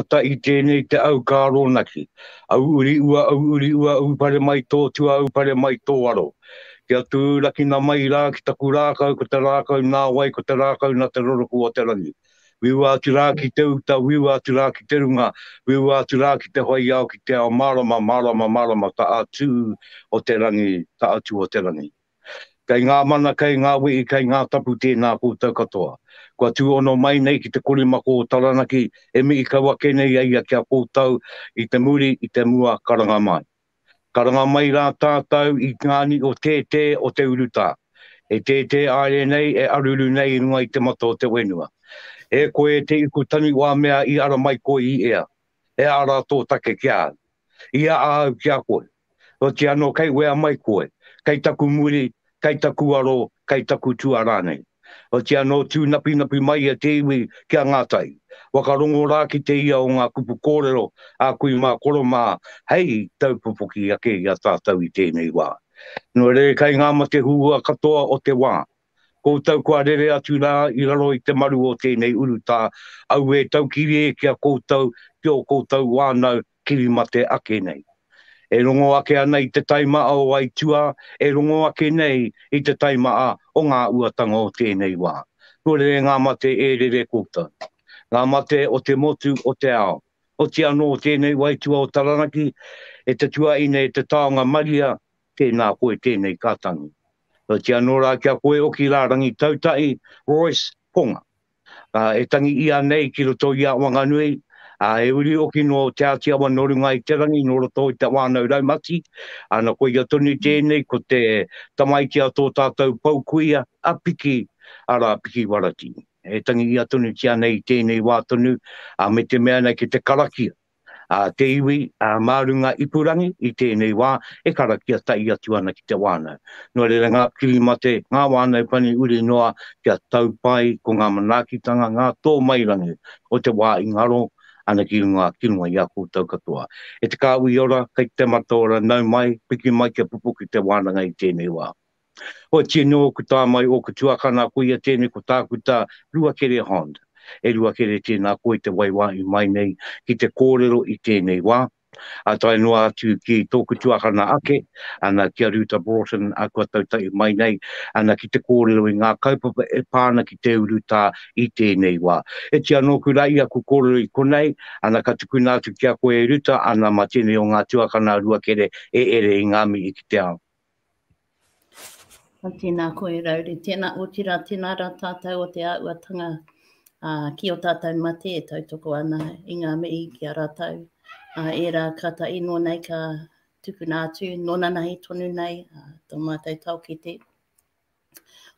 Ta I tēnei te au kāronaki. Au uri ua, au pare mai tō tua, au pare mai tō aro. Kia tūraki na mai rā, ki taku rākau, ko te rākau nā wai, ko te rākau nā te roroku o te rangi. Wiwa atu rā ki te uta, wiwa atu rā ki te runga, wiwa atu rā ki te hoi au, ki te ao marama, ta atu o te rangi, ta atu o te rangi. Kei ngā mana, kei ngā wii, kei ngā tapu tēnā koutou katoa. Kua tū ono mai nei ki te korimako o Taranaki, e mi I kaua kenei ai kia koutou I te muri, I te mua karanga mai. Karanga mai rā tātou I ngāni o tētē o te uruta. E tētē aere nei, e aruru nei runga I te mata o te wenua. E koe te iku tani wā mea I ara mai koe I ea. E ara tō take kia. Ia au kia koe. O te ano kei wea mai koe. Kei taku muri, kei taku aro, kei taku tuarane. O te ano tū napi mai te iwi kia ngātai. Wakarongo rā ki te ia o ngā kupu kōrero, a kui mā koro mā, hei taupopoki ake I a tātou I tēnei wā. No re kai ngā mate hua katoa o te wā. Koutou kua rere atu rā I raro I te maru o tēnei uruta, au e taukiri e kia koutou, kio koutou wānau kiri mate ake nei. E rongo ake ana I te taimaa o Waitua, e rongo ake nei I te taimaa o ngā uatanga o tēnei wā. Kua rere ngā mate e rere koutou. Ngā mate o te motu o te ao. O te ano o tēnei Waitua o Taranaki, e te tuaine e te taonga maria, tēnā koe tēnei kātangi. O te ano rā kia koe o ki rārangi tautai, Royce Ponga. E tangi ia nei ki roto I a Wanganui, e uri oki no te atiawa norunga I te rangi, no roto I te wānau raumati, ana koe ia tonu tēnei ko te tamaitia tō tātou paukuia, a piki, ara piki warati. E tangi ia tonu tia nei tēnei wā tonu, me te mea nei ki te karakia. Te iwi, mārunga ipurangi I tēnei wā, e karakia tai atu ana ki te wānau. No reira ngā kiri mate, ngā wānau pani uri noa, kia taupai ko ngā manakitanga, ngā tō mairangi o te wā I ngaro, ana ki runga I a koutou katoa. E te kāwi ora, kei te matora, nau mai, piki mai kia pupuki te wānanga I tēnei wā. O tino ku tā mai o ku tuakana koe ia tēnei ko tāku tā Ruakere Honda. E Ruakere tēnā koe te waiwā I mai nei ki te kōrero I tēnei wā. A tai noa atu ki tōku tuakana ake, ana kia Ruta Broughton a kua tautai mai nei, ana ki te kōrero I ngā kaupapa e pāna ki te uruta I tēnei wā. E tia nōku rai a ku kōrero I konei, ana ka tuku nātu kia koe Ruta, ana ma tēnei o ngā tuakana Ruakere e ere I ngāmi I ki te ao. Tēnā koe rauri, tēnā otira, tēnā rā tātou o te auatanga ki o tātou mate e tautoko ana I ngā mei ki a rātou. E rā kata ino nei ka tuku nātu, nona nahi tonu nei, tō mātou tau ki te.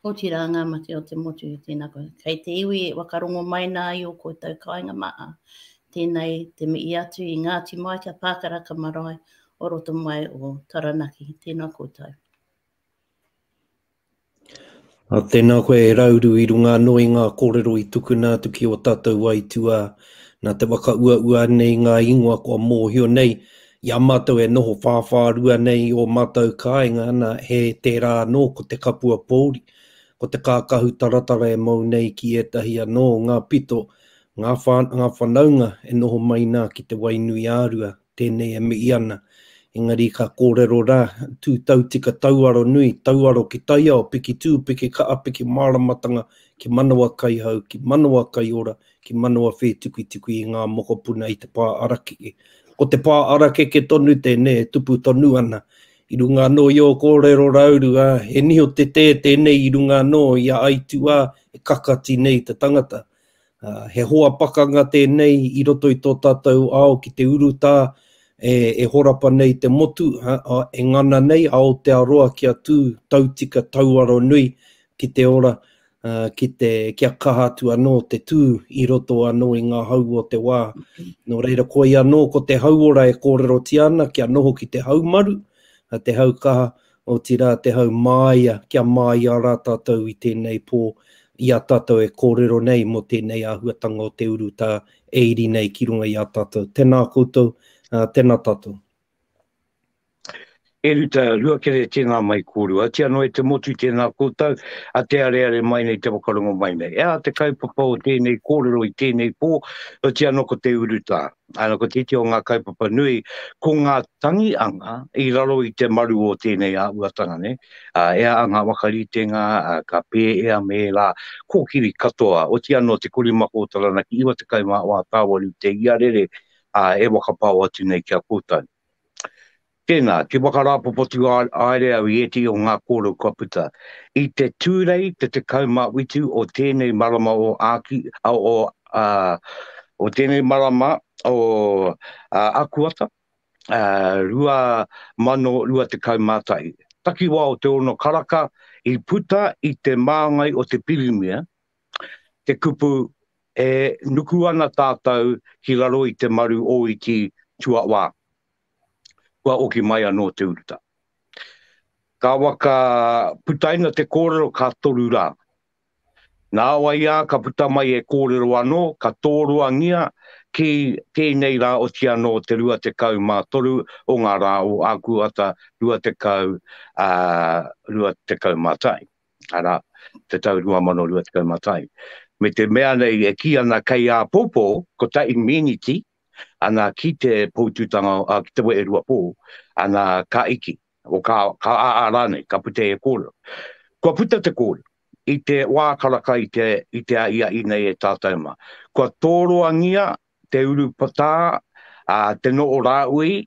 Otira ngā mate o te motu, tēnā koe. Kei te iwi e wakarongo mai nā I o koutou kāinga maa. Tēnei te mii atu I Ngāti mai kia Pākara ka marae o roto mai o Taranaki. Tēnā koutou. Tēnā koe e rauru I runga noi ngā kōrero I tukuna tuki o tātou Waitua, nā te wakaua nei ngā ingoa kua mōhio nei, ia mātou e noho whāwhārua nei o mātou kāinga, ana he te rā no ko te kapua pōuri, ko te kākahu taratara e mau nei ki etahi anō ngā pito, ngā whanaunga e noho mai nā ki te wainui ārua, tēnei e mii ana. Engari ka kōrero rā, tū tautika tauaro nui, tauaro ki taia o piki tū, piki kaa, piki māramatanga, ki manawa kai hau, ki manawa kai ora, ki manawa whē tukui I ngā mokopuna I te pā arake. Ko te pā arake ke tonu tēnei, tupu tonu ana. I runga no I o kōrero rauru, he niho te tēnei I runga no, I a aitua, e kakati nei te tangata. He hoa pakanga tēnei, I roto I tō tātou ao ki te uruta, e horapa nei te motu, e ngana nei Aotearoa kia tū, tautika tauaro nui ki te ora, kia kahatu anō te tū, I roto anō I ngā hau o te wā. No reira koe anō ko te hauora e kōrero tiana, kia noho ki te haumaru, te hau kaha, o tira te hau māia, kia māia rā tātou I tēnei pō, I a tātou e kōrero nei mo tēnei āhuatanga o te uruta e iri nei ki runga I a tātou. Tēnā koutou, tēnā tātou. E ruta rua kere tēnā mai kōrua, tia no e te motu tēnā kōtau, a te are mai nei te wakarongo mai nei. Ea te kaupapa o tēnei kōrero i tēnei pō, o tia no ko te uruta. Ana ko te o ngā kaupapa nui, ko ngā tangianga i raro i te maru o tēnei a uatanga ne. Ea a ngā wakaritenga, ka pē ea me la kōkiri katoa, o tia no te kurimako o taranaki, iwa te kaima o a tāwari te iarere, e wakapau atu nei kia kōtau. Tēnā, ki wakarāpopotu aere au i eti o ngā kōrero kua puta. I te tūrei, te kaumāwitu o tēnei marama o o tēnei marama o Akuata, rua te kaumātai. Takiwa o te ono karaka, i puta i te māngai o te pirimia, te kupu e nuku ana tātou ki raro i te maru o i ki tuawā. Kua oki mai anō te uruta. Ka waka putaina te kōrero ka toru rā. Nā waia ka puta mai e kōrero anō, ka tōruangia ki tēnei rā o ti anō te rua te kau mā toru o ngā rā o Akuata rua te kau mātai. Ara, te tau rua te kau mātai. Me te mea nei e ki ana kei a popo, ko tai miniti, ana ki te pōtutanga, ki te we e rua pō, ana ka iki, o ka ārane, ka pute e kōrero. Kua puta te kōrero, i te wākaraka i te aia i nei e tātauma. Kua tōroangia te urupata, te no o rāui,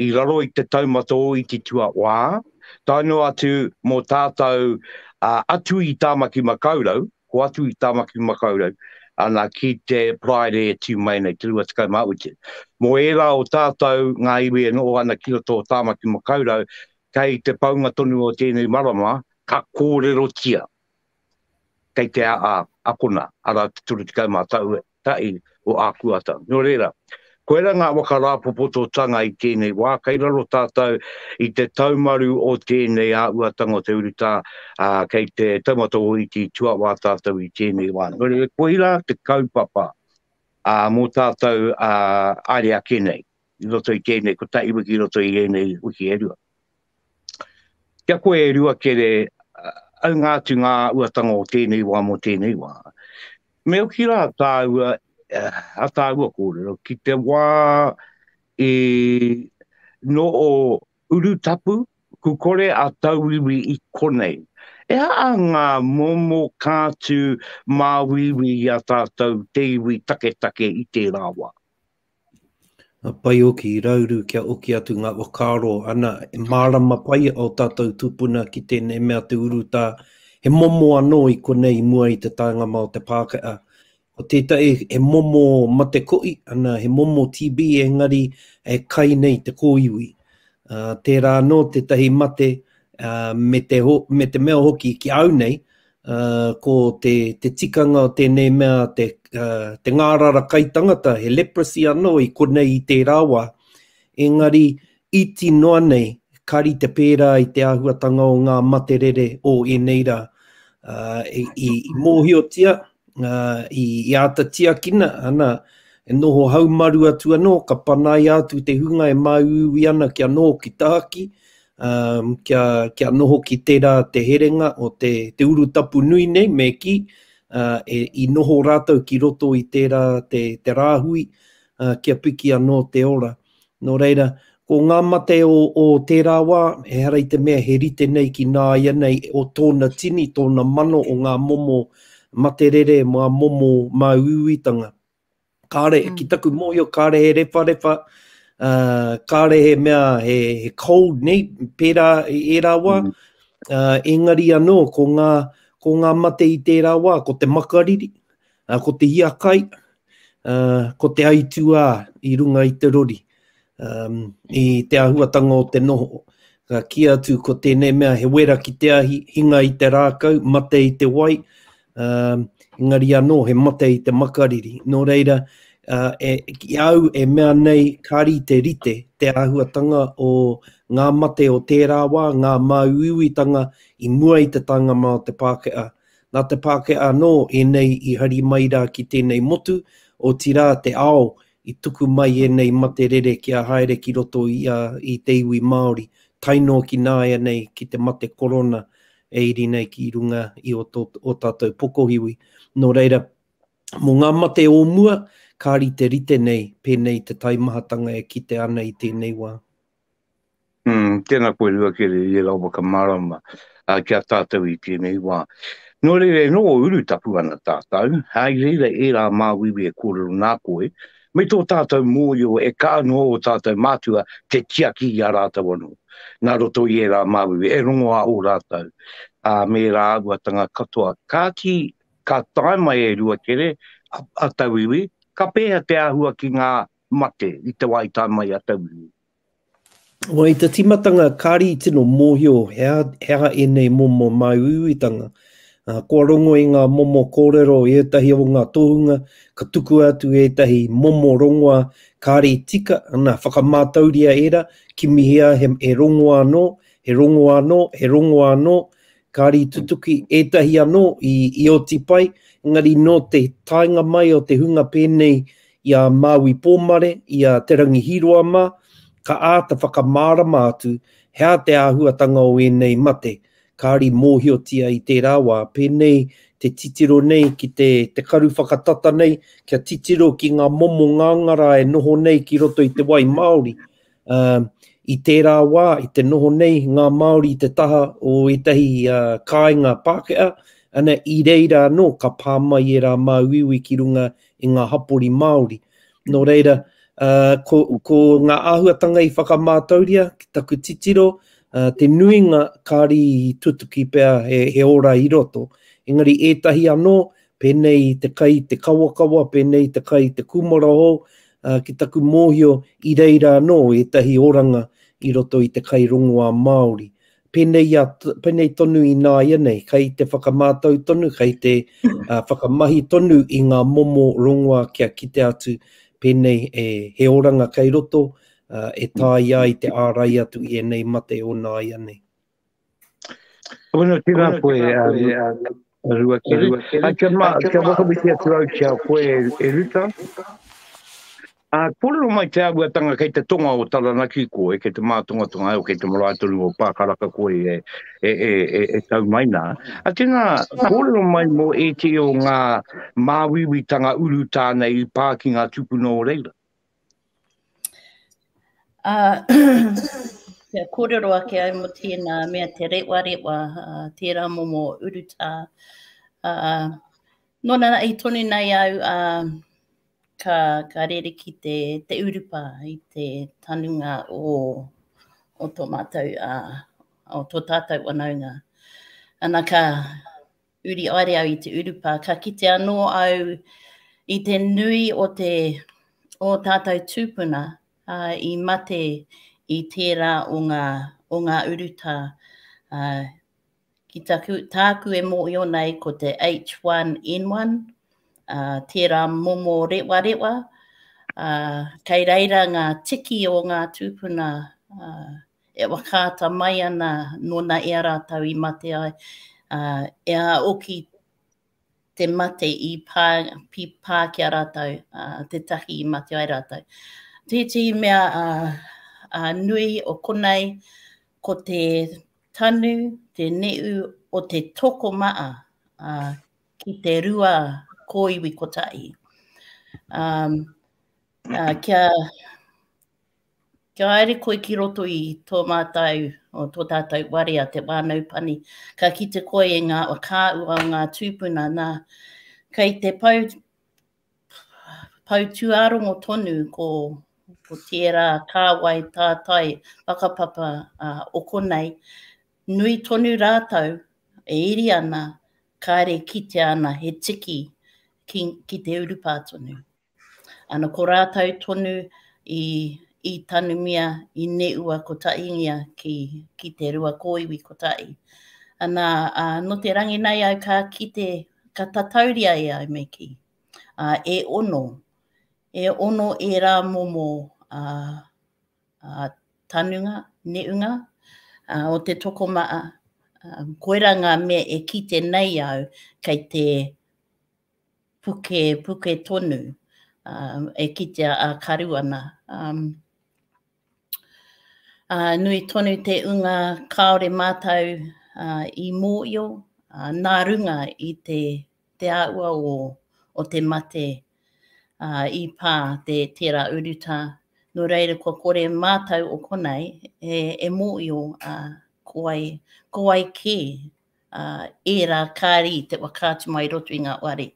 i raro i te taumato i te tua wā, taino atu mō tātou atu i tāmaki makaurau, ko atu i tāmaki makaurau, ana ki te pride e tiu mai nei, te rua te kaumāwiti. Mō era o tātou ngā iwi e no ana ki roto o tāmaki makaurau, kei te paunga tonu o tēnei marama, ka kōrero tia. Kei te apona, ara te turu te kaumātau tai o Akuata. Nō reira, koe ra ngā wakarāpopototanga i tēnei wā, kei raro tātou i te taumaru o tēnei uatanga o te uruta, kei te taumato o i te tuawā tātou i tēnei wā. Nō reira, koe ra te kaupapa mō tātou aere ake nei, i roto i tēnei, ko tai wiki roto i tēnei wiki e rua. Kia koe e rua kere, au ngātu ngā uatanga o tēnei wā mō tēnei wā. Me o ki rā tāua, a tāua kōrero, ki te wā e no o urutapu, ku kore a tauiwi i konei. E a ngā momo kātu māwiwi i a tātou te iwi take i te rāwa. Pai oki, rauru kia oki atu ngā wakaro, ana e mārama pai o tātou tupuna ki tēnei mea te uruta, he momo anō i konei mua i te tāngama o te Pākehā. O tētai he momo mate koi, ana he momo TB engari e kai nei te kōiwi. Tērā anō tētahi mate me te mea hoki ki au nei, ko te tikanga o tēnei mea te ngārara kai tangata, he leprosy anō i konei i te rāwa. Engari, iti noa nei, kari te pērā i te āhuatanga o ngā materere o eneira. I mōhiotia, i ātatia kina, ana, e noho haumaru atu anō, ka panai atu te hunga e māuiwi ana kia noho ki tāki, kia noho ki tērā te herenga o te urutapu nui nei, me ki, i noho rātou ki roto i tērā te rāhui, kia piki anō te ora. Nō reira, ko ngā mate o tērā wā, he harai te mea he rite nei ki nā ia nei o tōna tini, tōna mano o ngā momo materere, mā momo mā uiwitanga. Kāre, ki taku mōhio, kāre he repa, kāre he mea he cold nei, pērā e rā wā. Engari anō, ko ngā mate i tērā wā, ko te makariri, ko te hiakai, ko te aitua i runga i te rori. I te āhuatanga o te noho. Ka ki atu ko tēnei mea he wera ki te ahi, hinga i te rākau, mate i te wai, engari anō he mate i te makariri. Nō reira, ki au e mea nei kāri te rite, te āhuatanga o ngā mate o tērā wā, ngā māuiwitanga i mua i te tangama o te Pākehā. Nā te Pākehā anō e nei i hari mai rā ki tēnei motu, o tirā te ao i tuku mai e nei materere kia haere ki roto i te iwi Māori. taino ki nāia nei ki te mate korona e iri nei ki runga i o tātou pokohiwi. Nō reira, mō ngā mate o mua, kāri te rite nei, pēnei te taimahatanga e kite ana i tēnei wā. Tēnā koe rua kere i rau waka marama kia tātou i tēnei wā. Nō reire, no uru tapu ana tātou, hai reira e rā māwiwi e kōrero nā koe, me tō tātou mōio e ka anō o tātou mātua te tiaki i a rātou anō. Nā roto i e rā māwiwi, e rongo a o rātou. Me rā aguatanga katoa, ka taimai e rua kere, a tauiwi, ka pēha te ahua ki ngā mate i te wai taimai a tauiwi. Wai te timatanga kāri i tino mōhio, hea e nei momo mai uiwitanga. Kua rongo i ngā momo kōrero i etahi o ngā tohunga, ka tuku atu e etahi momo rongoa kāri tika, ana whakamātauria era, ki mihia he rongo anō, he rongo anō, he rongo anō, kāri tutuki etahi anō i o tipai, ngari no te tainga mai o te hunga pēnei i a Māui Pōmare, i a Te Rangihiroa mā, ka āta whakamārama atu, hea te āhuatanga o enei mate, kāri mōhiotia i te rāwā, pēnei te titiro nei ki te karu whakatata nei, kia titiro ki ngā momo ngāngara e noho nei ki roto i te wai Māori. I te rāwā, i te noho nei ngā Māori i te taha o etahi kāinga Pākehā, ana i reira anō ka pāmai e rā māuiwi ki runga i ngā hapori Māori. Nō reira, ko ngā āhuatanga i whakamātauria, ki taku titiro, te nuinga kāri tutuki pēr he ora i roto. Engari etahi anō, pēnei te kai te kawakawa, pēnei te kai te kumaraho, ki taku mōhio i reira anō, etahi oranga i roto i te kai rongoa Māori. Pēnei tonu i nāia nei, kai te whakamātau tonu, kai te whakamahi tonu i ngā momo rongoa kia kite atu, pēnei he oranga kai roto, e tāi ai te ārai atu i nei mate o nāia nei. Bueno, tēnā koe rua kere. Kia wakamiti atu au kia koe e ruta. Kōrero mai te aguatanga kei te tonga o Taranaki koe, kei te mātonga o kei te maraitoru o Pākaraka koe e tau mai nā. Tēnā, kōrero mai mo e te o ngā māwiwitanga uru tānei i pā ki ngā tupuna o reira. Kia kōrero ake ai mo tēnā mea te rewa, tērā momo uruta. Nōna i tonu nei au, ka rere ki te urupa i te tanunga o tō mātou, o tō tātou wanaunga. Ana ka uri aere au i te urupa, ka kite anō au i te nui o tātou tūpuna, i mate i tērā o ngā uruta. Ki tāku e mōio nei ko te H1N1, tērā momo rewa, kei reira ngā tiki o ngā tūpuna e wakāta mai ana nōna e rātau i mate ai, e a oki te mate i pā ki a rātau, te tahi i mate ai rātau. Tēti mea nui o konei, ko te tanu, te neu o te toko maa ki te rua kōiwi kotai. Kia aere koe ki roto i tō mātou o tō tātou warea te wānau pani. Ka kite koe e ngā kāua o ngā tūpuna nā. Kei te pau tuarongo tonu ko tērā kāwai tātai whakapapa o konei. Nui tonu rātau e iri ana, kāre kite ana he tiki ki te urupa tonu. Ana ko rātau tonu i tanumia i neua ko taingia ki te rua kōiwi ko tai. Ana no te rangi nei au ka tatauria e au me ki. E ono e rā momo tanunga, neunga, o te toko maa. Koera ngā mea e kite nei au kei te puke tonu e kite a karu ana. Nui tonu te unga kaore mātau I mōio, nā runga I te aua o te mate I pā te tērā uruta. No reira, ko kore mātau o konei, e mōio ko ai ke e rā kāri te wakātu mai roto I ngā ware.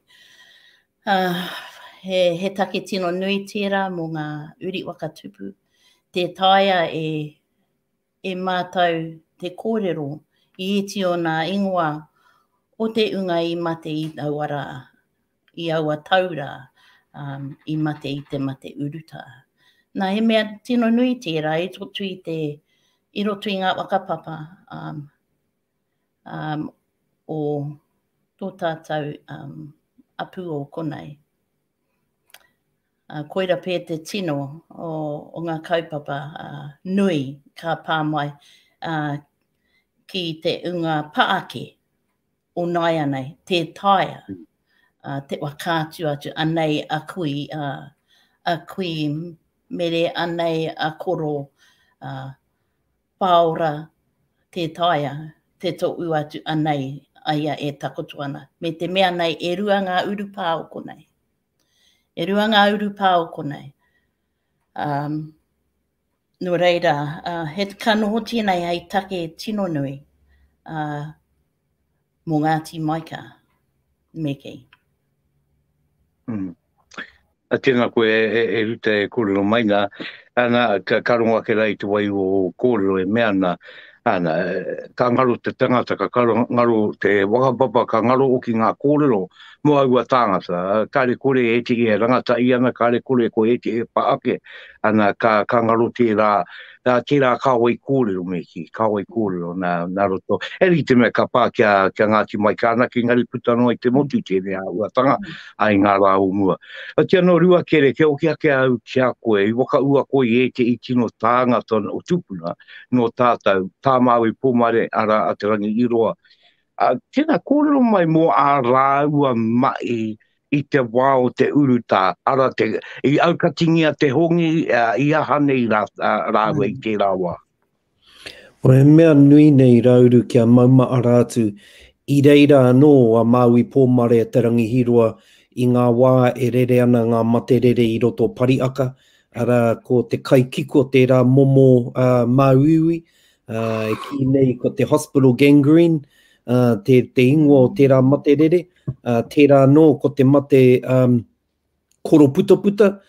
He take tino nui tērā mō ngā uri wakatupu. Te taia e mātau te kōrero I eti o ngā ingoa o te unga I mate I tauara, I aua taura I mate I te mate uruta. Nā he mea tino nui tērā I roto I ngā wakapapa o tō tātou apu o konei. Koira pē te tino o ngā kaupapa nui ka pā mai ki te unga paake o nai anei, te taia, te wakātu atu anei a kui mere anei a koro paora te taia, te tōu atu anei aia e takoto ana. Me te mea nei e rua ngā urupā o konei. E rua ngā urupā o konei. No reira, he kanoho tēnei hei take tino nui mō Ngāti Maika, Meki. Tēnā koe e ruta e kōrero mai nā, ana ka karonga ke rei te wai o kōrero e mea nā, ana ka ngaro te tangata, ka ngaro te wakapapa, ka ngaro o ki ngā kōrero, mo aua tāngata, kāre kore e te e rangata I ana, kāre kore ko e te e paake, ana ka ngaro tērā kāwai kōrero meki, kāwai kōrero nā roto. Eri te mea ka pā kia Ngāti Maika, ana ki ngari putano I te motu tēnei auatanga, ai ngā rā o mua. Tia no rua kere, ke oki ake au kia koe, I waka ua koe e te I tino tāngata o tupuna, no tātou, tā māui pōmare ara a te rangi I roa. Tēnā kōrero mai mō a rāua mai I te wā o te uruta, ara I aukatingia te hongi I aha nei rāua I te rāua. O he mea nui nei rauru kia mauma arātu, I reira anō a Māui pōmare te rangi hiroa I ngā wā e rere ana ngā mate rere I roto pariaka, ara ko te kaikiko tērā momo māuiui, e ki nei ko te hospital gangrene, te ingoa o tērā mate rere, tērā nō ko te mate koro puta,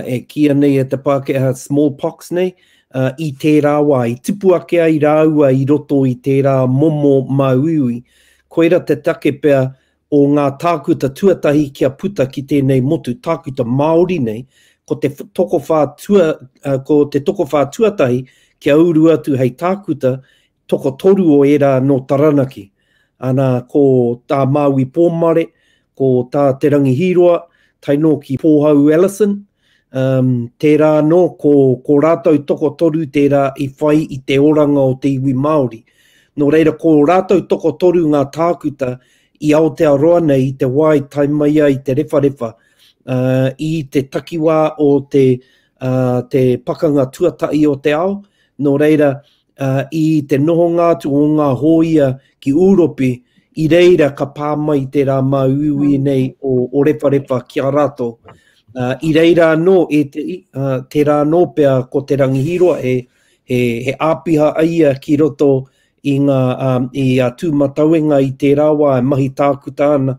e kia nei e te Pākehā smallpox nei, I tērā wā, I tupu ake ai rāua I roto I tērā momo māuiui. Koira te take pea o ngā tākuta tuatahi kia puta ki tēnei motu, tākuta Māori nei, ko te toko whā tuatahi kia uru atu hei tākuta, toko toru o era no Taranaki. Ana ko tā Māui pōmare, ko tā te rangi hiroa, taino ki Pōhau Ellison, tērā no ko rātou toko toru tērā I whai I te oranga o te iwi Māori. No reira, ko rātou toko toru ngā tākuta I Aotearoa nei, I te wai tai mai ai te rewharewa, I te takiwā o te pakanga tuatai o te ao. No reira, I te noho ngātu o ngā hōia ki Uropi, I reira ka pāmai tērā māuiui nei o rewharewa ki a rātou. I reira anō, tērā anō pea ko te rangi hiroa he āpiha aia ki roto I ngā tūmatauenga I tērā wā e mahi tākuta ana.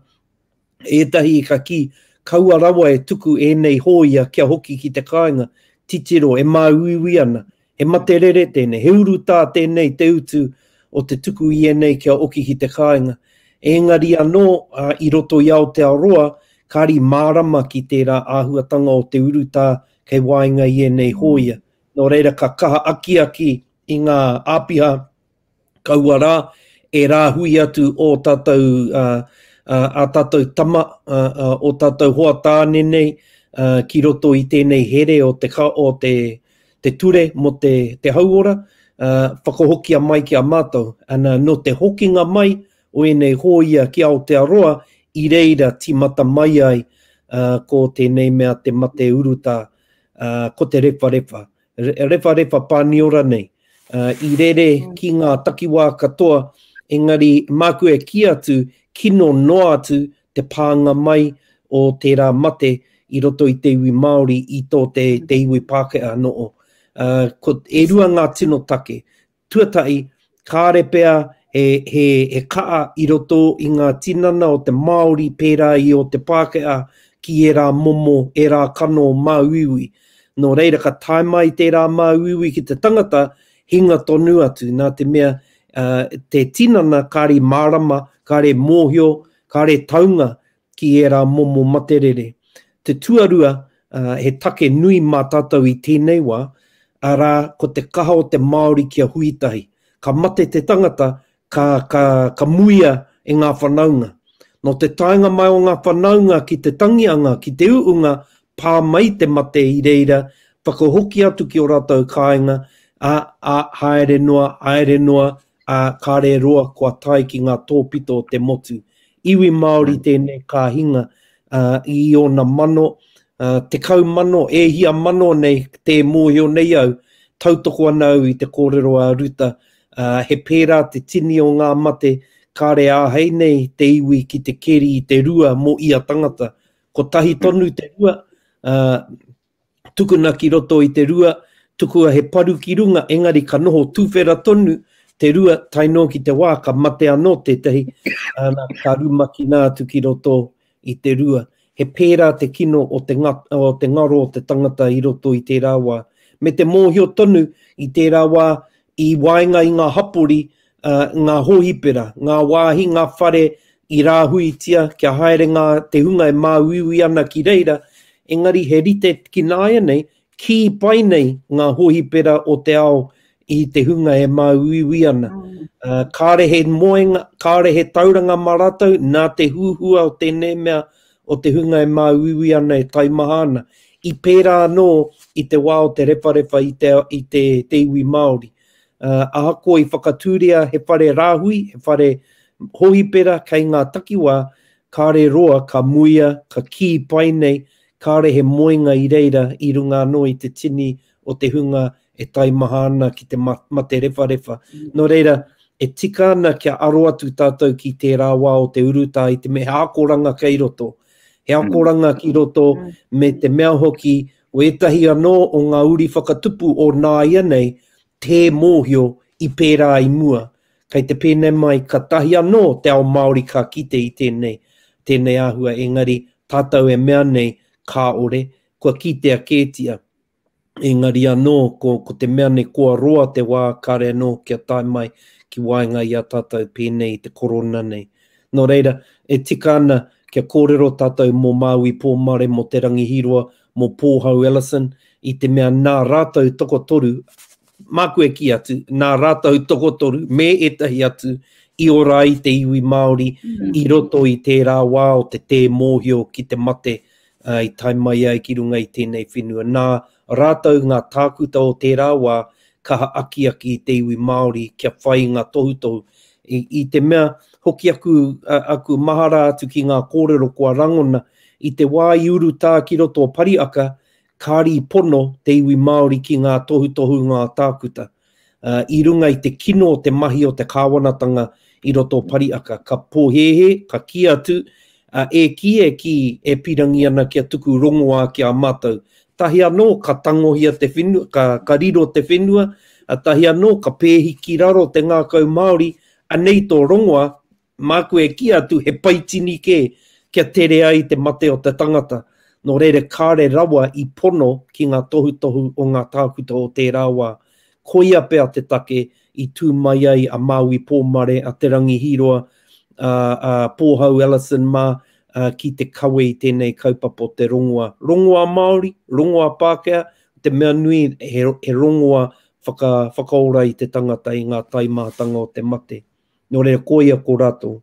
Ētahi ka ki kaua rawa e tuku nei hōia kia hoki ki te kāinga, titiro e māuiui ana, he mate rere tēnei, he uruta tēnei te utu o te tuku I nei kia hoki ki te kāinga. Engari anō I roto I Aotearoa, kāri mārama ki tērā āhuatanga o te uruta kei wainga I nei hōia. No reira ka kaha aki I ngā āpiha kaua rā, e rāhui atu o tātou, a tātou tama, o tātou hoa tāne nei, ki roto I tēnei here o te ture mo te hauora, whakahokia mai ki a mātou. Ana no te hokinga mai o enei hōia ki Aotearoa, I reira timata mai ai ko tēnei mea te mate uruta, ko te rewharewa. refa pāniora nei. I rere ki ngā takiwā katoa, engari māku e ki atu, kino noa atu te pānga mai o tērā mate i roto i te iwi Māori i tō te iwi Pākehā noo. Ko e rua ngā tino take. Tuatai, kāre pēa he kaa i roto i ngā tinana o te Māori pērā i o te Pākehā ki e rā momo, e rā kano māuiwi. Nō reira ka tae mai tērā māuiwi ki te tangata, hinga tonu atu, nā te mea te tinana kāre mārama, kāre mōhio, kāre taunga ki e rā momo materere. Te tuarua he take nui mā tātou i tēnei wā, arā ko te kaha o te Māori kia huitahi. Ka mate te tangata, ka muia e ngā whanaunga. No te taenga mai o ngā whanaunga ki te tangianga, ki te uunga, pā mai te mate i reira, whakahoki atu ki o rātou kāinga, haere noa, kāre roa kua tai ki ngā tōpito o te motu. Iwi Māori tēnei ka hinga i ona mano, te kau mano, e hia mano nei, te mōhio nei au, tautoko ana au i te kōrero a ruta, he pērā te tini o ngā mate, kāre āhei nei te iwi ki te keri i te rua mo ia tangata. Ko tahi tonu te rua, tukuna ki roto i te rua, tukua he paru ki runga, engari ka noho tūwhera tonu, te rua taino ki te wā, ka mate anō tētahi, ka rumaki nā tu ki roto i te rua. He pērā te kino o te ngaro o te tangata i roto i tērā wā. Me te mōhio tonu i tērā wā, i wainga i ngā hapori, ngā hōhipera, ngā wāhi, ngā whare i rāhuitia, kia haere te hunga e māuiwi ana ki reira, engari he rite ki nāia nei, ki pai nei ngā hōhipera o te ao i te hunga e māuiwi ana. Kāre he moenga, kāre he tauranga maratau, nā te huhua o tēnei mea o te hunga e māuiwi ana e taimahana. I pērā anō i te wā o te reparepa i te iwi Māori. Ahako i whakatūria he whare rāhui, he whare hōhipera kei ngā takiwā, kāre roa, ka muia, ka ki pai nei, kāre he moenga i reira i runga anō i te tini o te hunga e taimahana ki te mate repa. No reira, e tika ana kia aro atu tātou ki tērā wā o te uruta i te me hakoranga kei roto. He hakoranga ki roto me te mea hoki o etahi anō o ngā uri whakatupu o nā ia nei, te mōhio i pērā i mua. Kei te pēnei mai ka tahi anō te ao Māori ka kite i tēnei āhua, engari tātou e mea nei ka ore, kua kitea kētia. Engari anō ko te mea nei kua roa te wā kāre anō kia tae mai ki wainga i a tātou pēnei i te korona nei. No reira, e tika ana kia kōrero tātou mō Māui Pōmare mo te rangihiroa mō Pōhau Ellison i te mea nā rātou tokotoru, māku e ki atu, nā rātou tokotoru me etahi atu i ora i te iwi Māori i roto i tērā wā o te mōhio ki te mate i taimai ai ki runga i tēnei whenua. Nā rātou ngā tākuta o tērā wā kaha aki i te iwi Māori kia whai ngā tohutohu. I te mea hoki aku mahara atu ki ngā kōrero kua rangona i te wā i uru tā ki roto o Pariaka, kāri pono te iwi Māori ki ngā tohutohu ngā tākuta. I runga i te kino o te mahi o te kāwanatanga i roto o Pariaka. Ka pōhehe, ka ki atu, e ki e pirangi ana kia tuku rongoa ki a mātou. Tahi anō ka tangohia te whenua, ka riro te whenua, tahi anō ka pēhi ki raro te ngākau Māori, anei tō rongoa, māku e ki atu he paitini kia tere ai te mate o te tangata. No reire kāre rawa i pono ki ngā tohutohu o ngā tākuta o tērā wā. Koia pēa te take i tū mai ai a Māui Pōmare, a te rangihiroa, Pōhau Ellison mā, ki te kawe i tēnei kaupapa o te rongoa. Rongoa Māori, rongoa Pākehā, te mea nui he rongoa whakaora i te tangata i ngā taimahatanga o te mate. No reira koia ko rātou.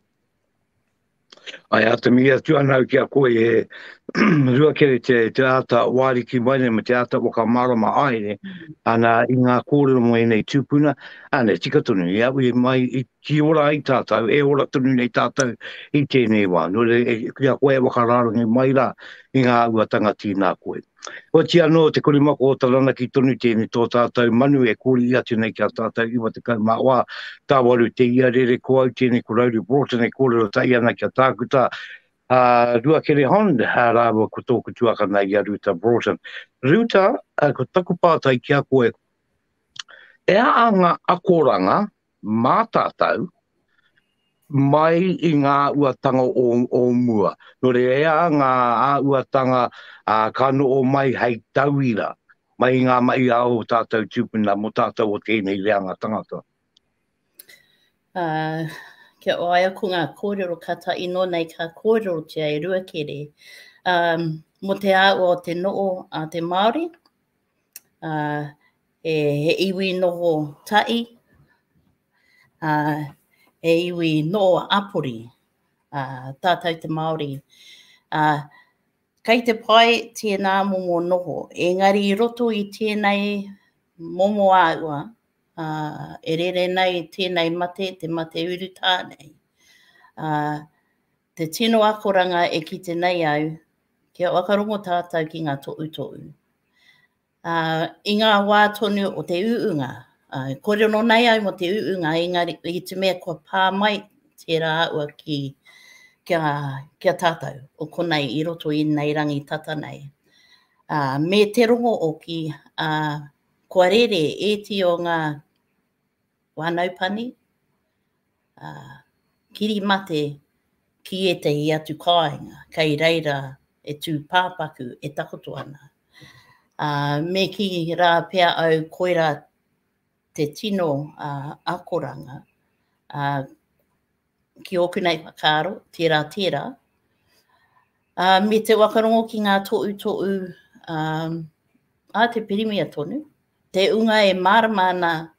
Ai atu mia tu ana ki a koe rua kere te ata wari ki mai me te ata waka marama ai ne, ana i ngā kōrero mo e nei tūpuna, ane tika tonu, ia ui mai i ki ora i tātou, e ora tonu nei tātou i tēnei wā, no re kia koe waka rārangi mai rā i ngā uatanga tīnā koe. O ti anō te korimako o talana ki tonu tēnei tō tātou manu e kōri i atu nei kia tātou iwa te kaumā wā, tā waru te ia rere ko au tēnei ko rauru Broughton e kōrero tai ana kia tākuta, rua kere Honda, rāwa ko tōku tuaka nei a Ruta Broughton. Ruta, ko taku pātai kia koe, e anga akoranga mā tātou, mai i ngā uatanga o mua. No re ea ngā uatanga kano o mai hei tauira, mai ngā mai au tātou tūpuna mo tātou o tēnei reanga tangata. Kia oaia ko ngā kōrero kata ino nei ka kōrero tia e rua kere. Mo te au o te noo a te Māori, he iwi noho tai, e iwi noa apuri, tātou te Māori. Kei te pai tēnā momo noho, engari i roto i tēnei momo āua, e rere nei tēnei mate, te mate uru tānei. Te tino akoranga e ki te nei au, kia wakarongo tātou ki ngā toʻu. I ngā wā tonu o te uunga, kore no nei au mo te uunga, engari i te mea kua pā mai te rā ua kia tātou, o konei i roto i nei rangi tata nei. Me te rongo o ki, kua rere e ti o ngā wānaupani, kiri mate ki e te i atu kāinga, kei reira e tū pāpaku e takoto ana. Me ki rā pea au koira te tino akoranga, ki oku nei whakaro, tērā. Me te wakarongo ki ngā toʻu, te pirimia tonu, te unga e maramana,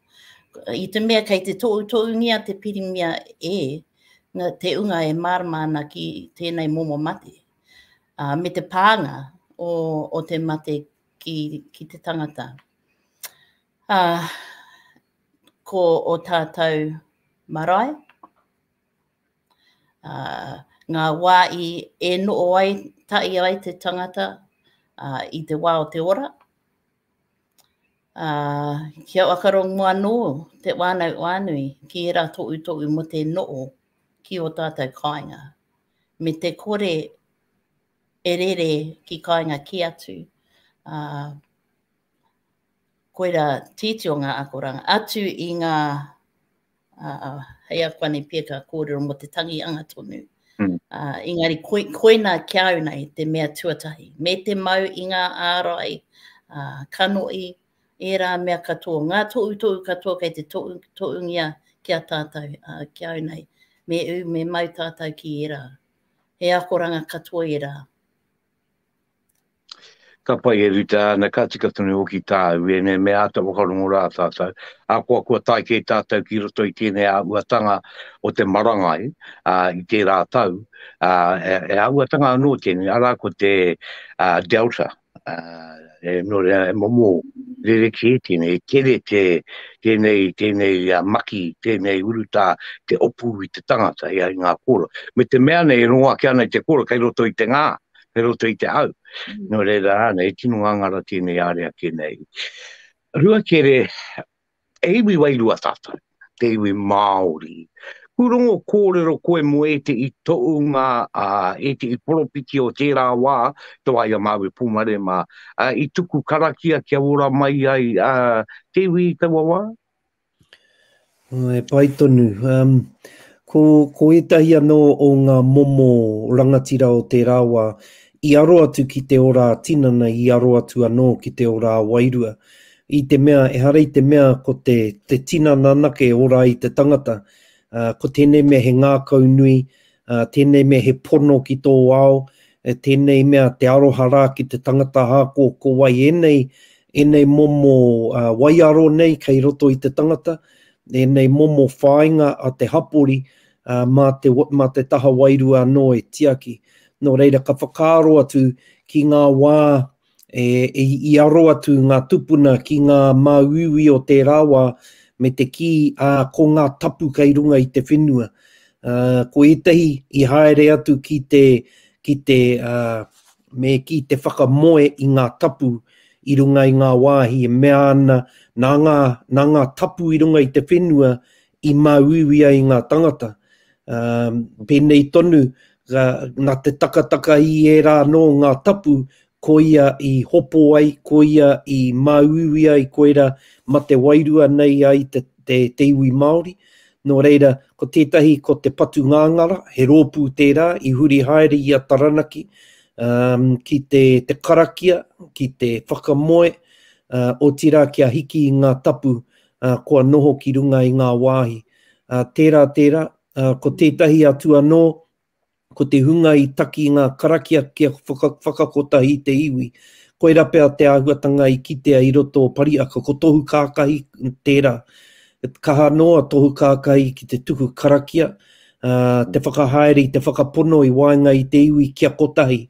i te mea kei te toʻu ngia te pirimia te unga e maramana ki tēnei momo mate. Me te pānga o te mate ki te tangata. Ko o tātou marae, ngā wā e noo ai, tai ai te tangata i te wā o te ora. Kia wakarongo anō te wānau wānui ki e rā toʻu mo te noo ki o tātou kāinga. Me te kore e rere ki kāinga ki atu. Koira titi o ngā akoranga. Atu i ngā hei akwane pia ka kōrero mo te tangi anga tonu. Engari koina kia au nei te mea tuatahi. Me te mau i ngā ārai, kanoi, e rā mea katoa. Ngā toʻu katoa kei te toʻu ngia kia tātou kia au nei. Me mau tātou ki e rā. He akoranga katoa e rā. Ka pai e ruta na ka tika tonu o ki tāu e ne me ata wakarongo rā tātou. Kua tai kei tātou ki roto i tēnei auatanga o te marangai i te rātau. E auatanga anō tēnei, ara ko te Delta. E momo rere ki e tēnei, kere tēnei maki, tēnei uruta, te opu i te tangata i ngā kōra. Me te mea nei rongoa ki ana i te kōra, kei roto i te ngā. Kei roto i te au. No reira ana, e tino ngangara tēnei area ke nei. Rua kere, e iwi wairua tātou, te iwi Māori. Kurongo kōrero koe mo e te i toʻunga, e te i poropiki o tērā wā, toa ia mawe pumare ma, i tuku karakia kia ora mai ai, te iwi i taua wā? E pai tonu. Ko etahi anō o ngā momo rangatira o te rāwa, i aro atu ki te ora tinana, i aro atu anō ki te ora wairua. I te mea, e harei te mea ko te tinana nake ora i te tangata, ko tēnei mea he ngākau nui, tēnei mea he pono ki tō ao, tēnei mea te aroha rā ki te tangata hāko ko wai enei momo waiaro nei kei roto i te tangata, enei momo whāinga a te hapori, mā te taha wairua anō e tiaki. no reira ka whakaaro atu ki ngā wā i aro atu ngā tupuna ki ngā mauiwi o te rawa me te ki ko ngā tapu kei runga i te whenua. Ko etahi i haere atu ki te whakamoe i ngā tapu i runga i ngā wāhi, mea ana nā ngā tapu i runga i te whenua i mauiwi ai ngā tangata. Pēnei tonu, ngā te takataka i rā no ngā tapu, ko ia i hopo ai, ko ia i mauiwi ai, ko ia ma te wairua nei ai te iwi Māori. No reira, ko tētahi, ko te patu ngāngara, he rōpū tērā, i huri haere i a Taranaki, ki te karakia, ki te whakamoe, o tira kia hiki i ngā tapu, kua noho ki runga i ngā wāhi. Tērā, ko tētahi atu anō, ko te hunga i taki ngā karakia kia whakakotahi te iwi. Koira pēr te āhuatanga i kitea i roto o pariaka, ko tohu kākahi tērā. Kaha noa tohu kākahi ki te tuku karakia, te whakahaere, te whakapono i waenga i te iwi kia kotahi,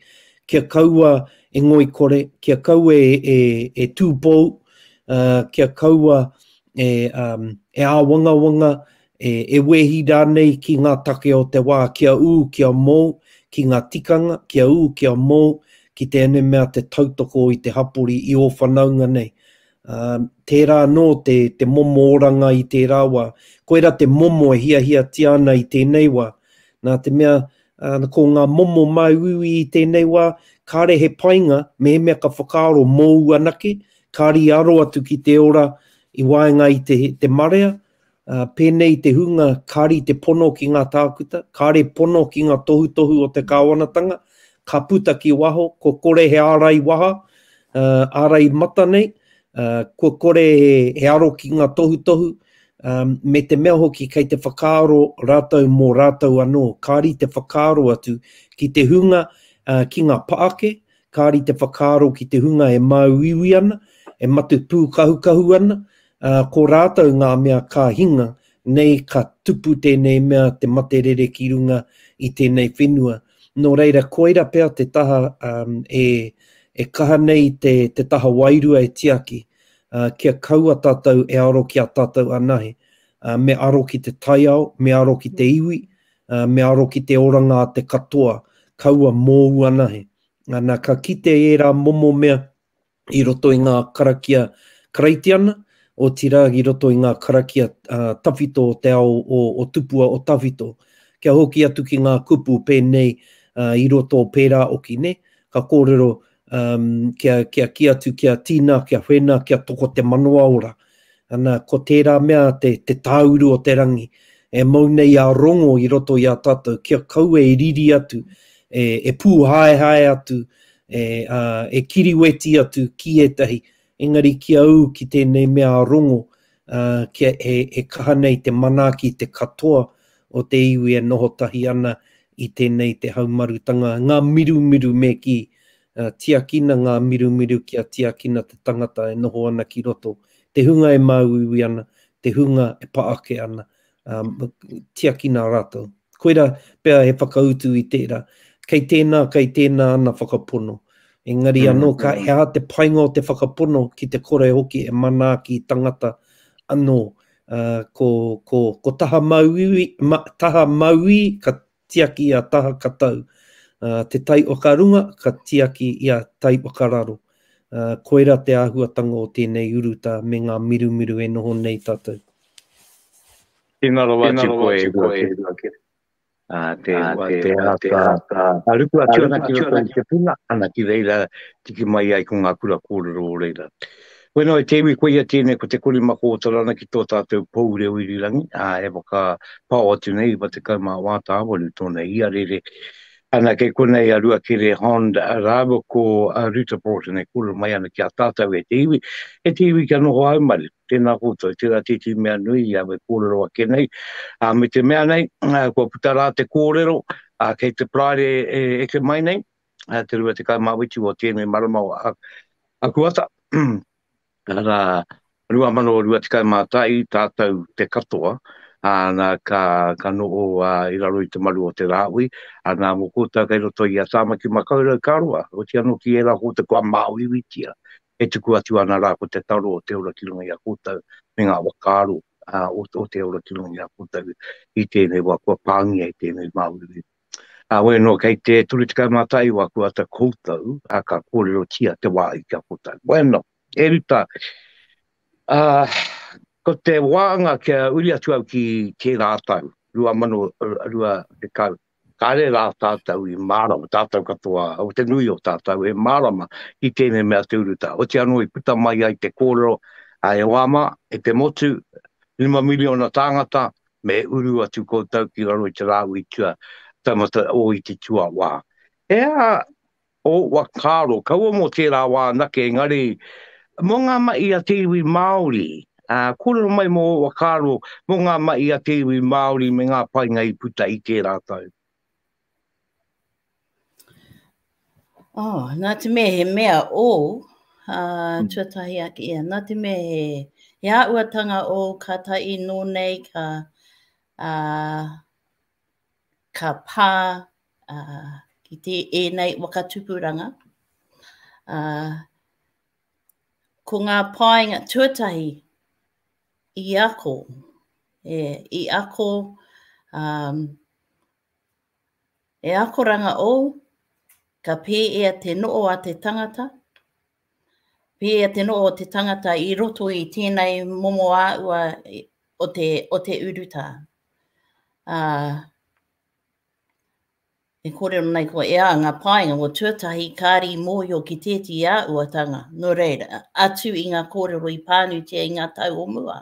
kia kaua e ngoi kore, kia kaua e tūpou, kia kaua e āwangawanga, e wehi rānei ki ngā take o te wā, kia kia mou, ki ngā tikanga, kia kia mou, ki te ene mea te tautoko i te hapori i o whanaunga nei. Tērā no te momo oranga i te rāwa, koera te momo e hia tiana i tēnei wā. Nā te mea, ko ngā momo mai ui i tēnei wā, kāre he painga, me mea ka whakaaro mou anake, kāri aro atu ki te ora i waenga i te marea, pēnei te hunga, kāri te pono ki ngā tākuta, kāre pono ki ngā tohu o te kāwanatanga, ka puta ki waho, ko kore he ārai waha, ārai mata nei, ko kore he aro ki ngā tohu, me te mea hoki kei te whakaaro rātau mō rātau anō, kāri te whakaaro atu ki te hunga ki ngā paake, kāri te whakaaro ki te hunga e mauiwi ana, e matu pū kahu ana, ko rātau ngā mea ka hinga, nei ka tupu tēnei mea te materere ki runga i tēnei whenua. No reira, koira pēr te taha e kaha nei te taha wairua e tiaki, kia kaua tātou e aro ki a tātou anahe. Me aro ki te taiao, me aro ki te iwi, me aro ki te oranga a te katoa, kaua mōu anahe. Nā ka kite e rā momo mea i roto i ngā karakia Kreitiana, o tira i roto i ngā karakia tawhito o te ao o tupua o tawhito. Kia hoki atu ki ngā kupu pēnei i roto o pērā oki ne, ka kōrero kia ki atu kia tīna, kia whena, kia toko te manoa ora. Ana, ko tērā mea te tāuru o te rangi, e maunei a rongo i roto i a tātou, kia kaua e riri atu, e pū hae atu, e kiriweti atu ki etahi, engari kia au ki tēnei mea rongo, kia e kaha nei te manaki, te katoa o te iwi e nohotahi ana i tēnei te haumarutanga. Ngā miru me ki tiakina, ngā miru kia tiakina te tangata e noho ana ki roto. Te hunga e mauiwi ana, te hunga e paake ana, tiakina rātou. Koira pēr he whakautu i tērā, kei tēnā ana whakapono. Engari anō, he ha te painga o te whakapono ki te kore hoki e mana ki tangata anō. Ko taha maui ka tiaki a taha katau. Te tai o ka runga ka tiaki i a tai o ka raro. Koira te āhuatanga o tēnei uruta me ngā miru e noho nei tātou. Tēnā rawa koe. Te ruku atu ana ki roto i te puna, ana ki reira tiki mai ai ko ngā kura kōrero o reira. Weno e tewi koe ia tēnei ko te kuri mako o tarana ki tō tātou pou reo i rirangi, e waka pao atu nei wa te kaumā wāta awanu tōna ia rere. Ana kei konei a rua kere Honda Arabo ko Ruta Porter nei kura mai ana ki a tātou e te iwi kia noho au mari. Tēnā koutou, tērā titi mea nui i awe kōrero a kenei. Me te mea nei, kua putara te kōrero, kei te praere e ke mai nei, te rua te kaumawiti o tēnei maramau a kuata. Rua mano rua te kaumātai tātou te katoa, ana ka no o I raro I te maru o te rāui, ana mo kota kai roto I a tāma ki makaura karua, o te ano ki e la kota kua mauiwitia, e tuku atu ana rā ko te taro o te ora kilunga I a kota, me ngā wakaru, o te ora kilunga I a kota, I tēnei wā kua pāngia I tēnei mauiwi. Weno kei te turitika mātai wā kua ta koutau, ka kōrero tia te wā I kia kota. Bueno, e rita, ko te wāanga kia uri atu au ki te rātau, rua te kau. Kāre rā tātou I mārama, tātou katoa, o te nui o tātou, e mārama I tēnei mea te uruta. O te anō I puta mai ai te kōrero, e wāma, e te motu, 5 miliona tāngata, me uru atu koutou ki raro I te rāu I tua, tamata o I te tua wā. Ea o wakaro, kaua mo tērā wā nake engari, mo ngā mai a te iwi Māori, kōrero mai mo wakaro, mo ngā mai a te iwi Māori me ngā painga I puta I te rātau. Nā te mea he mea o, tuatahi ake ia, nā te mea he auatanga o ka tai nō nei ka pā ki te nei wakatupuranga. Ko ngā painga tuatahi I ako, I ako, e ako ranga o, ka pē ea te noo a te tangata, pē ea te noo o te tangata I roto I tēnei momo āua o te uruta. E kōrero nei ko ea ngā painga o tuatahi kāri mōhio ki tēti āuatanga. No reira, atu I ngā kōrero I pānutia I ngā tau o mua.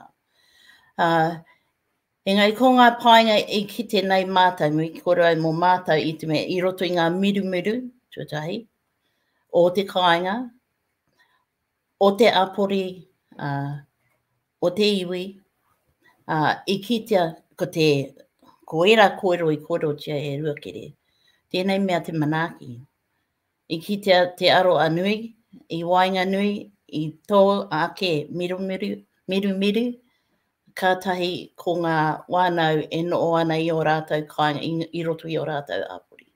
Engai ko ngā painga I kite nei mātai, mi kōrero ai mō mātai I te mea, I roto I ngā miru, tuatahi, o te kāinga, o te apori, o te iwi, I kitea ko era kōrero I kōrero tia e ruakere. Tēnei mea te manaki. I kitea te aro anui, I wainga nui, I tō ake miru, kātahi ko ngā wānau e noo ana I o rātou kāinga, I roto I o rātou apori.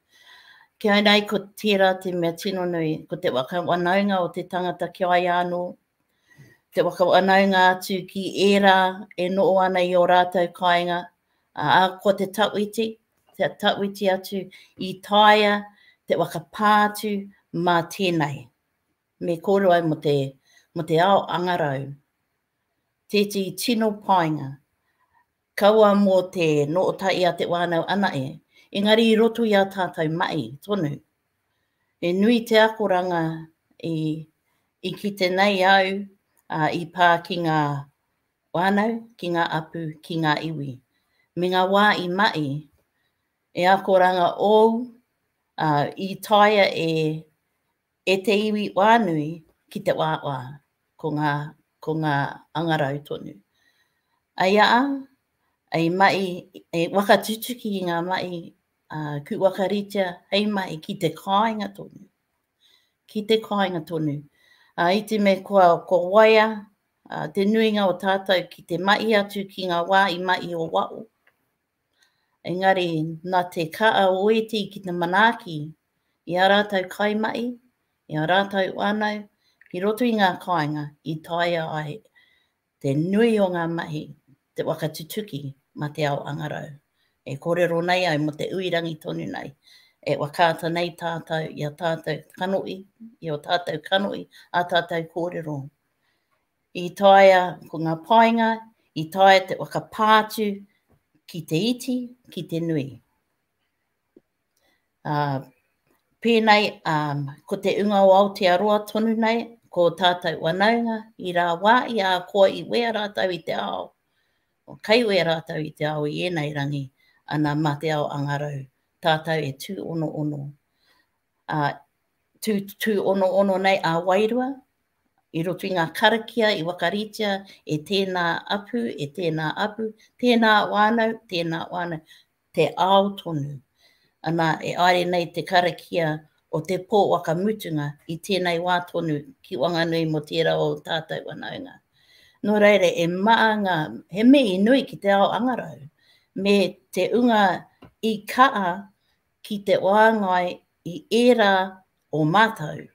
Kia nei ko tērā te mea tino nui, ko te waka wanaunga o te tangata ki ai anō, te waka wanaunga atu ki era e noo ana I o rātou kāinga, ko te tawiti atu I taia, te waka pātu mā tēnei. Me kōrero ai mo te ao angarau. Tēti tino painga, kaua mō te nootai a te wānau ana engari I roto I a tātou mai, tonu. E nui te akoranga I kite nei au, I pā ki ngā wānau, ki ngā apu, ki ngā iwi. Me ngā wā I mai, e akoranga o, I taia e te iwi wānui ki te wāwā, ko ngā angarau tonu. Aia, ai mai, e wakatutuki I ngā mai, ku wakaritia, hei mai ki te kāinga tonu. Ki te kāinga tonu. I te me ko waia, te nuinga o tātou ki te mai atu ki ngā wā I mai o wao. Engari, nā te kaa oeti ki te manaki, I a rātou kai mai, I a rātou wānau, ki roto I ngā kāinga, I taia ai te nui o ngā mahi, te wakatutuki ma te ao angarau. E kōrero nei ai mo te uirangi tonu nei, e wakata nei tātou, I a tātou kanoi, I o tātou kanoi, a tātou kōrero. I taia ko ngā painga, I taia te wakapātu ki te iti, ki te nui. Pēnei, ko te unga o Aotearoa tonu nei, ko tātou wanaunga, I rā wā I a koa I wea rātou I te ao. O kai wea rātou I te ao I enei rangi, ana mā te ao angarau. Tātou e tū ono. Tū ono nei a wairua, I roto I ngā karakia, I wakaritia, e tēnā apu, tēnā wānau, te ao tonu. Ana e aere nei te karakia o te pō wakamutunga I tēnei wā tonu ki Wanganui mo tērā o tātou wanaunga. Nō reire, e maanga, he mei nui ki te ao angarau. me te unga I kaa ki te oangai I era o mātou.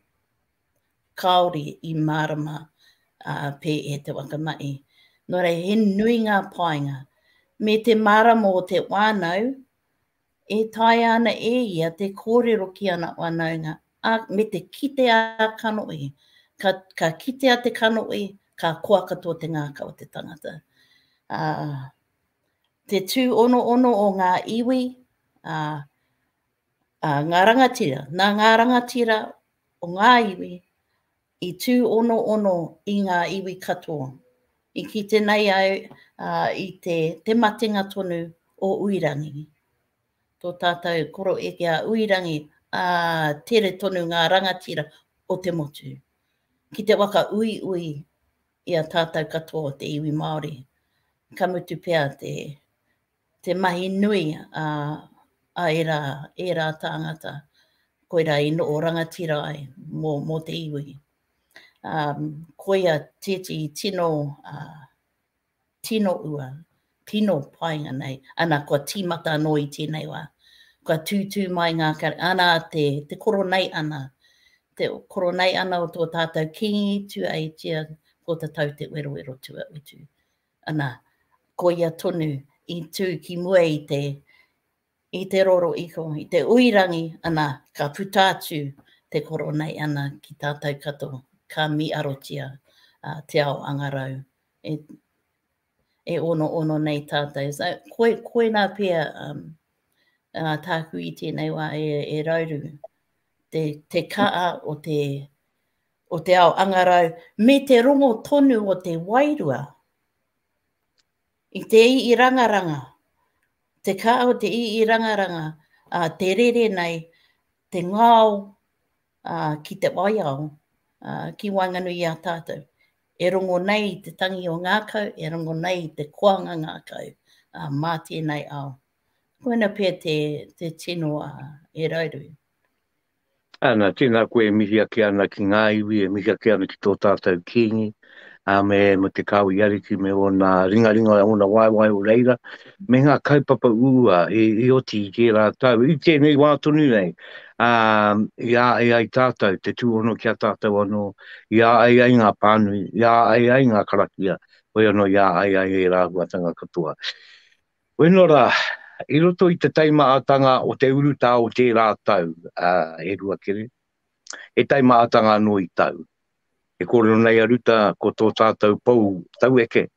Kāore I marama pē e te wakamai. Nō rei he nui ngā painga. Me te marama o te wānau, e tai ana ia te kōrero ki ana wānaunga. Me te kite a kanoi. Ka kite a te kanoi, ka kua katoa te ngāka o te tangata. Te tū ono o ngā iwi, ngā rangatira. Nā ngā rangatira o ngā iwi, I tū ono I ngā iwi katoa. I kite nei au I te matinga tonu o Uirangi. Tō tātou koro e kia Uirangi tere tonu ngā rangatira o te motu. Ki te waka ui ia tātou katoa te iwi Māori. Ka mutu pēr te mahi nui a era tāngata. Koira I no o rangatira ai mō te iwi. Koia teti tino ua, tino painga nei, ana kua tīmata anō I tēnei wā. Kua tūtū mai ngā kare, ana te koro nei ana. Te koro nei ana o tō tātou kingi tu ai tia ko te tau te wero tua utu. Ana, koia tonu I tū ki mua I te roro iko, I te uirangi, ana ka putātu te koro nei ana ki tātou katoa. Ka mi arotia te ao angarau. E ono nei tātou. So, koe nā pia tāku I tēnei wā e rauru. Te kaa o te ao angarau. Me te rongo tonu o te wairua. I te I rangaranga. Te kaa o te I rangaranga. Te rere nei. Te ngāo ki te waiao. Ki Wainganui I a tātou. E rongo nei te tangi o ngākau, e rongo nei te koanga ngākau, mā tēnei ao. Koina pia te tino e rauru. Ana, tēnā koe mihi ake ana ki ngā iwi, e mihi ake ana ki tō tātou kingi, me te kāu I ariki, me o nā ringaringa o nā waiwai o reira, me ngā kaupapa ua e oti I tērā tau. I tēnei wā tonu nei, ia ai tātou, te tūhono ki a tātou anō, ia ai ngā pānui, ia ai ngā karakia, oi anō ia ai e rāhuatanga katoa. Wenora, I roto I te taimaatanga o te uruta o tērā tau, e rua kere, e taimaatanga anō I tau. E kōrero nei a ruta ko tō tātou pou tau eke,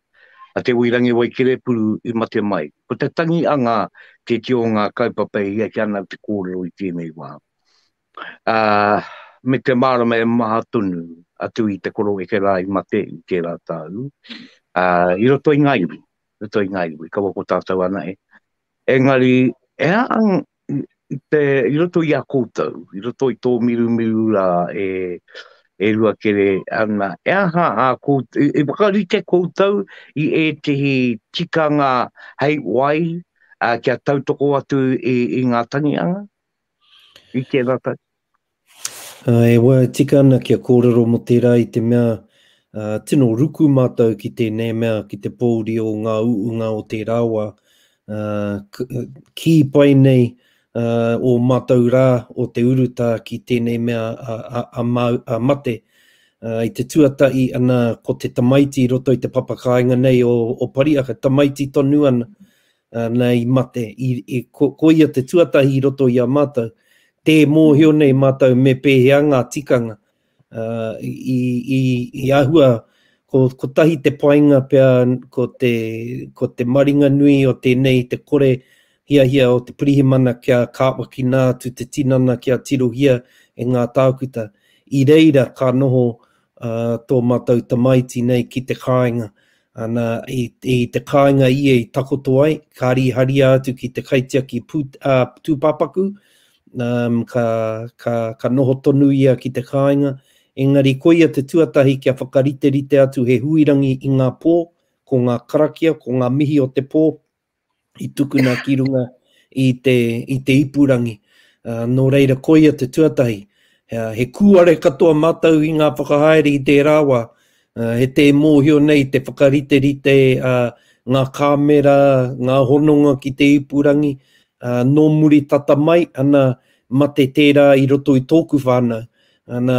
a te uirangi wai kere puru I mate mai. Ko te tangi anga te tio ngā kaupapa I eke ana te kōrero I tēnei wā. Me te marama e maha tonu atu I te koro eke rā I mate I tērā tāu. I roto I ngā iwi, kawa ko tātou ana e. Engari, I roto I a koutou, I roto I tō miru la e rua kere ana. E aha a koutou, e wakarite koutou I tehi tikanga hei wai, kia tautoko atu I ngā tangianga? I tērā tau? E wā tika ana kia kōrero mo tērā I te mea tino ruku mātou ki tēnei mea ki te pōuri o ngā uunga o te rāua. Ki pai nei o mātou rā o te uruta ki tēnei mea a mate. I te tuatai ana ko te tamaiti roto I te papakainga nei o Pariaka, tamaiti tonu ana nei mate. Ko ia te tuatahi roto I a mātou. Te mōhio nei mātou me pēhea ngā tikanga. I ahua ko tahi te painga pia ko te maringa nui o tēnei te kore hia o te pirihimana kia kāwaki nā tu te tinana kia tirohia e ngā tākuta. I reira ka noho tō mātou tamaiti nei ki te kāinga. Ana I te kāinga I takoto ai, kāri haria atu ki te kaitia ki tūpapaku, ka noho tonu ia ki te kāinga. Engari koia te tuatahi kia whakarite atu he huirangi I ngā pō, ko ngā karakia, ko ngā mihi o te pō, I tukuna ki runga I te ipurangi. Nō reira koia te tuatahi. He kuare katoa mātou I ngā whakahaere I te rāwa. He te mōhio nei te whakarite ngā kāmera, ngā hononga ki te ipurangi, nō muri tata mai, ana mate tērā i roto i tōku whānau. Ana,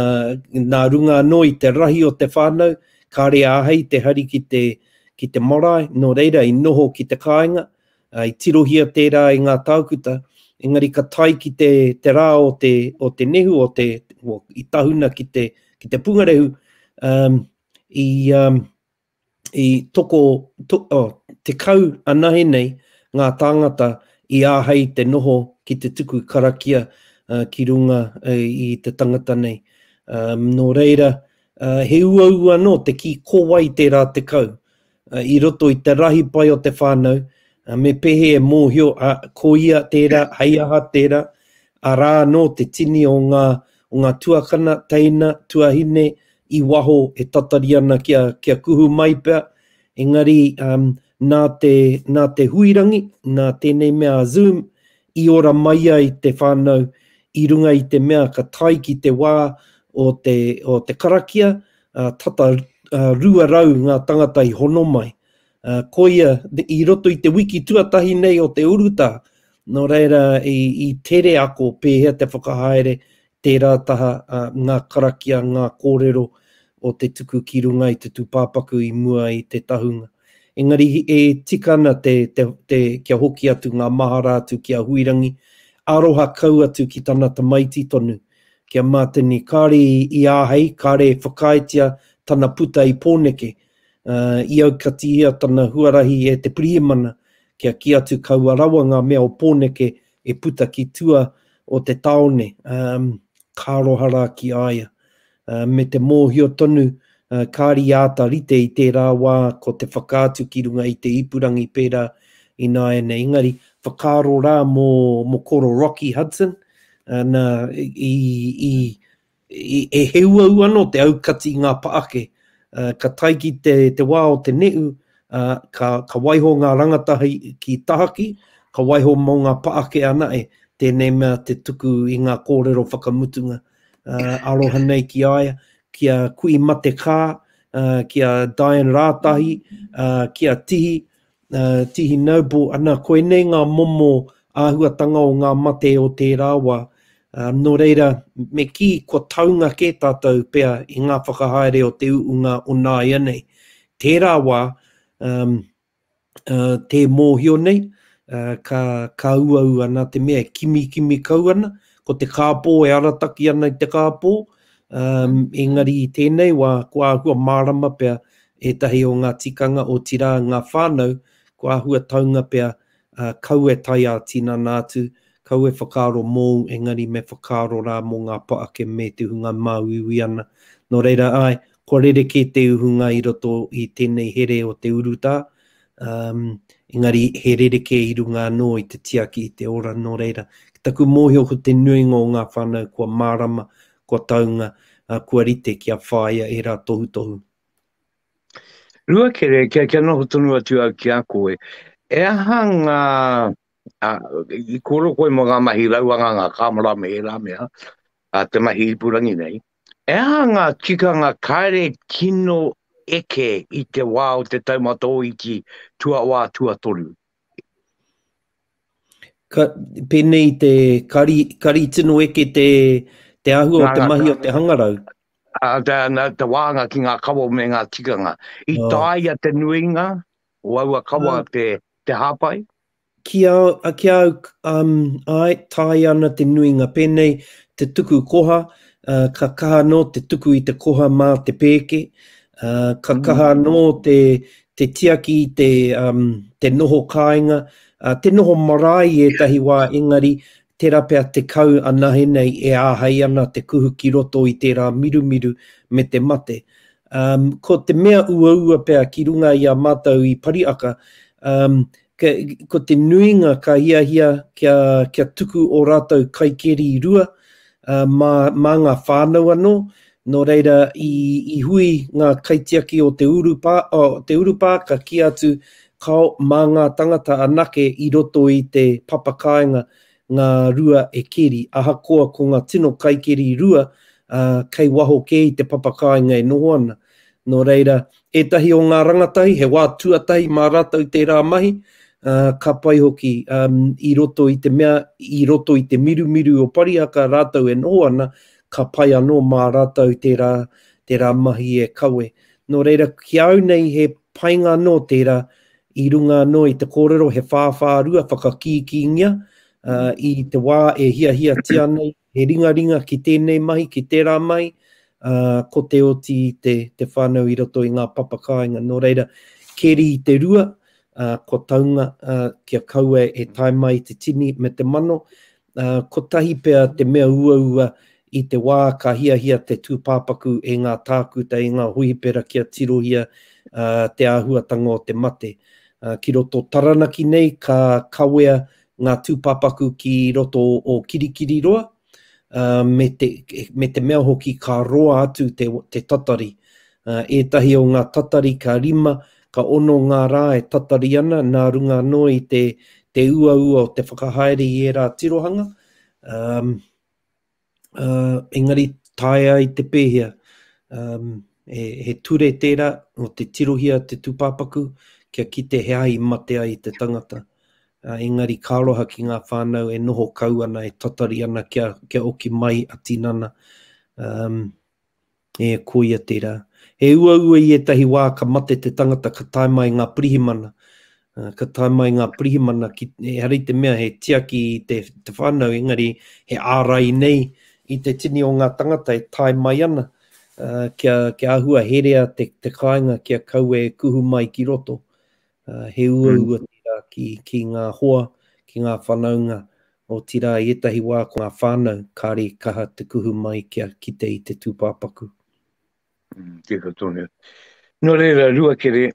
nā runga anō i te rahi o te whānau, kāre āhei te hari ki te marae, nō reira i noho ki te kāinga, i tirohia tērā i ngā tākuta, engari ka tai ki te rā o te nehu, i tahuna ki te pungarehu, i te kau anahe nei ngā tāngata i āhei te noho ki te tuku karakia ki runga i te tangata nei. Nō reira, he ua no te ki kōwai tērā te kau. I roto i te rahi pai o te whānau, me pehe e mōhio ko ia tērā, hei aha tērā, a rā no te tini o ngā tuakana, teina, tuahine, i waho e tatari ana kia kuhu mai pia. Engari, nā te huirangi, nā tēnei mea Zoom, i ora mai ai te whānau, i runga i te mea ka tai ki te wā o te karakia, tata rua rau ngā tangata i hono mai. Ko ia, i roto i te wiki tuatahi nei o te uruta, no reira i tere ako pēhea te whakahaere, tērā taha ngā karakia, ngā kōrero o te tuku ki runga i te tūpāpaku i mua i te tahunga. Engari e tikana kia hoki atu ngā mahara atu kia huirangi, aroha kau atu ki tana tamaiti tonu, kia mātini kāre i āhei, kāre whakaitia tana puta i pōneke, i au katihia tana huarahi e te priimana, kia ki atu kaua rawa ngā mea o pōneke e puta ki tua o te taone, kārohara ki aia. Me te mōhio tonu, kāri āta rite i tērā wā ko te whakātu ki runga i te ipurangi pērā i nāene. Engari, whakaro rā mō koro Rocky Hudson, e heua no te aukati i ngā paake, ka tai ki te wā o te ne'u, ka waiho ngā rangatahi ki tahaki, ka waiho mō ngā paake ana tēnei mea te tuku i ngā kōrero whakamutunga. Aroha nei ki aia, kia kui mate kā, kia Diane Rātahi, kia Tihi Noble, ana koe nei ngā momo āhuatanga o ngā mate o tērā wā. Nō reira, me ki ko taunga ke tātou pea i ngā whakahaere o te uunga o nāia nei. Tērā wā, te mōhio nei, ka uaua nā te mea kimi kau ana, ko te kāpō e arataki ana i te kāpō, engari i tēnei wā kua ahua mārama pia e tahi o ngā tikanga o tira ngā whānau, kua ahua taunga pia kau e tai a tina nātu, kau e whakaro mōu, engari me whakaro rā mō ngā paake me te hunga māuiwi ana. Nō reira ai, ko rere ke te uhunga i roto i tēnei here o te uruta, engari he rere ke i runga anō i te tiaki i te ora nō reira. Taku mōhio ko te nuinga o ngā whānau, kua mārama, kua taunga, kua rite kia whāia e rā tohu. Rua kere, kia noho tonu atu au ki a koe, e aha ngā, i koro koe mo ngā mahi rauanga ngā kāmara me e rā mea, te mahi ipurangi nei, e aha ngā tikanga kāre kino eke i te wā o te taumata o iki tua wā tua toru? Pēnei te kari tino eke te ahua o te mahi o te hangarau. Te wāanga ki ngā kawa me ngā tikanga. I tai a te nuinga, o aua kawa te hāpai? Kia au, ai, tai ana te nuinga. Pēnei te tuku koha, ka kaha no te tuku i te koha mā te pēke, ka kaha no te tiaki i te noho kāinga, te noho marae e tahi wā engari, tērā pia te kau anahe nei e āhei ana te kuhu ki roto i tērā mirumiru me te mate. Ko te mea ua pia ki runga i a mātou i Pariaka, ko te nuinga ka hiahia kia tuku o rātou kaikeri i rua, mā ngā whānau anō, no reira i hui ngā kaitiaki o te urupa ka ki atu kao mā ngā tangata anake i roto i te papakainga ngā rua e keri. Ahakoa ko ngā tino kaikeri i rua, kei waho ke i te papakainga e noho ana. No reira, etahi o ngā rangatahi, he wā tuatahi mā rātou tērā mahi, ka pai hoki i roto i te mea, i roto i te miru o pariaka rātou e noho ana, ka pai anō mā rātou tērā mahi e kawe. No reira, ki au nei he painga no tērā, i runga no i te kōrero he whāwhārua whakakikingia, i te wā e hia tia nei, he ringa ki tēnei mahi, ki tērā mahi, ko te oti te whānau i roto i ngā papakainga. No reira, keri i te rua, ko taunga kia kaua e tai mai te tini me te mano, ko tahi pea te mea ua i te wā ka hia te tūpāpaku e ngā tākuta, e ngā huipera kia tirohia te āhuatanga o te mate. Ki roto taranaki nei, ka kawea ngā tūpāpaku ki roto o kirikiri roa, me te mea hoki ka roa atu te tatari. Ētahi o ngā tatari ka 5, ka 6 ngā rā e tatari ana, nā runga no i te ua o te whakahaere i e rā tirohanga. Engari taia i te pēhea, he ture tērā o te tirohia te tūpāpaku, kia kite he ai matea i te tangata. Engari kāroha ki ngā whānau e noho kau ana, e tatari ana kia oki mai a tinana. E koia tērā. He ua i etahi wā ka mate te tangata ka tae mai ngā pirihimana. Ka tae mai ngā pirihimana, he hari te mea he tiaki i te whānau, engari he ārai nei i te tini o ngā tangata e tae mai ana. Kia ahua herea te kāinga kia kau e kuhu mai ki roto. He ua tira ki ngā hoa, ki ngā whanaunga o tira i etahi wā ko ngā whānau, kāre kaha te kuhu mai kia kite i te tūpāpaku. Tika tonu. No reira, rua kere,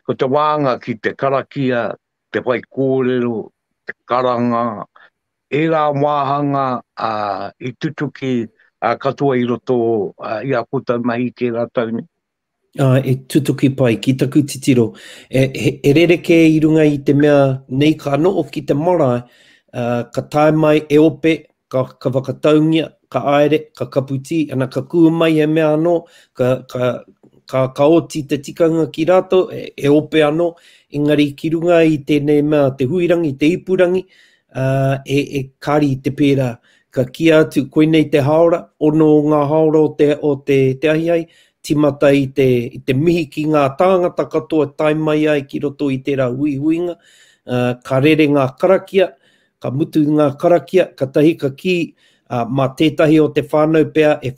ko te wāanga ki te karakia, te whai kōrero, te karanga, e rā wāhanga i tutuki katoa i roto i a puta mai ke rātau ne? E tutuki pai, ki taku titiro. E rereke i runga i te mea nei ka noo ki te marae, ka tae mai e ope, ka whakataungia, ka aere, ka kaputi, ana ka kua mai e mea anō, ka oti te tikanga ki rātou, e ope anō, engari ki runga i tēnei mea te huirangi, te ipurangi, e kāri i te pērā. Ka kia atu koe nei te haora, ono ngā haora o te ahihai, timata i te mihi ki ngā tāngata katoa tai mai ai ki roto i tērā huihuinga, ka rere ngā karakia, ka mutu ngā karakia, ka tahi ka ki, mā tētahi o te whānau pea e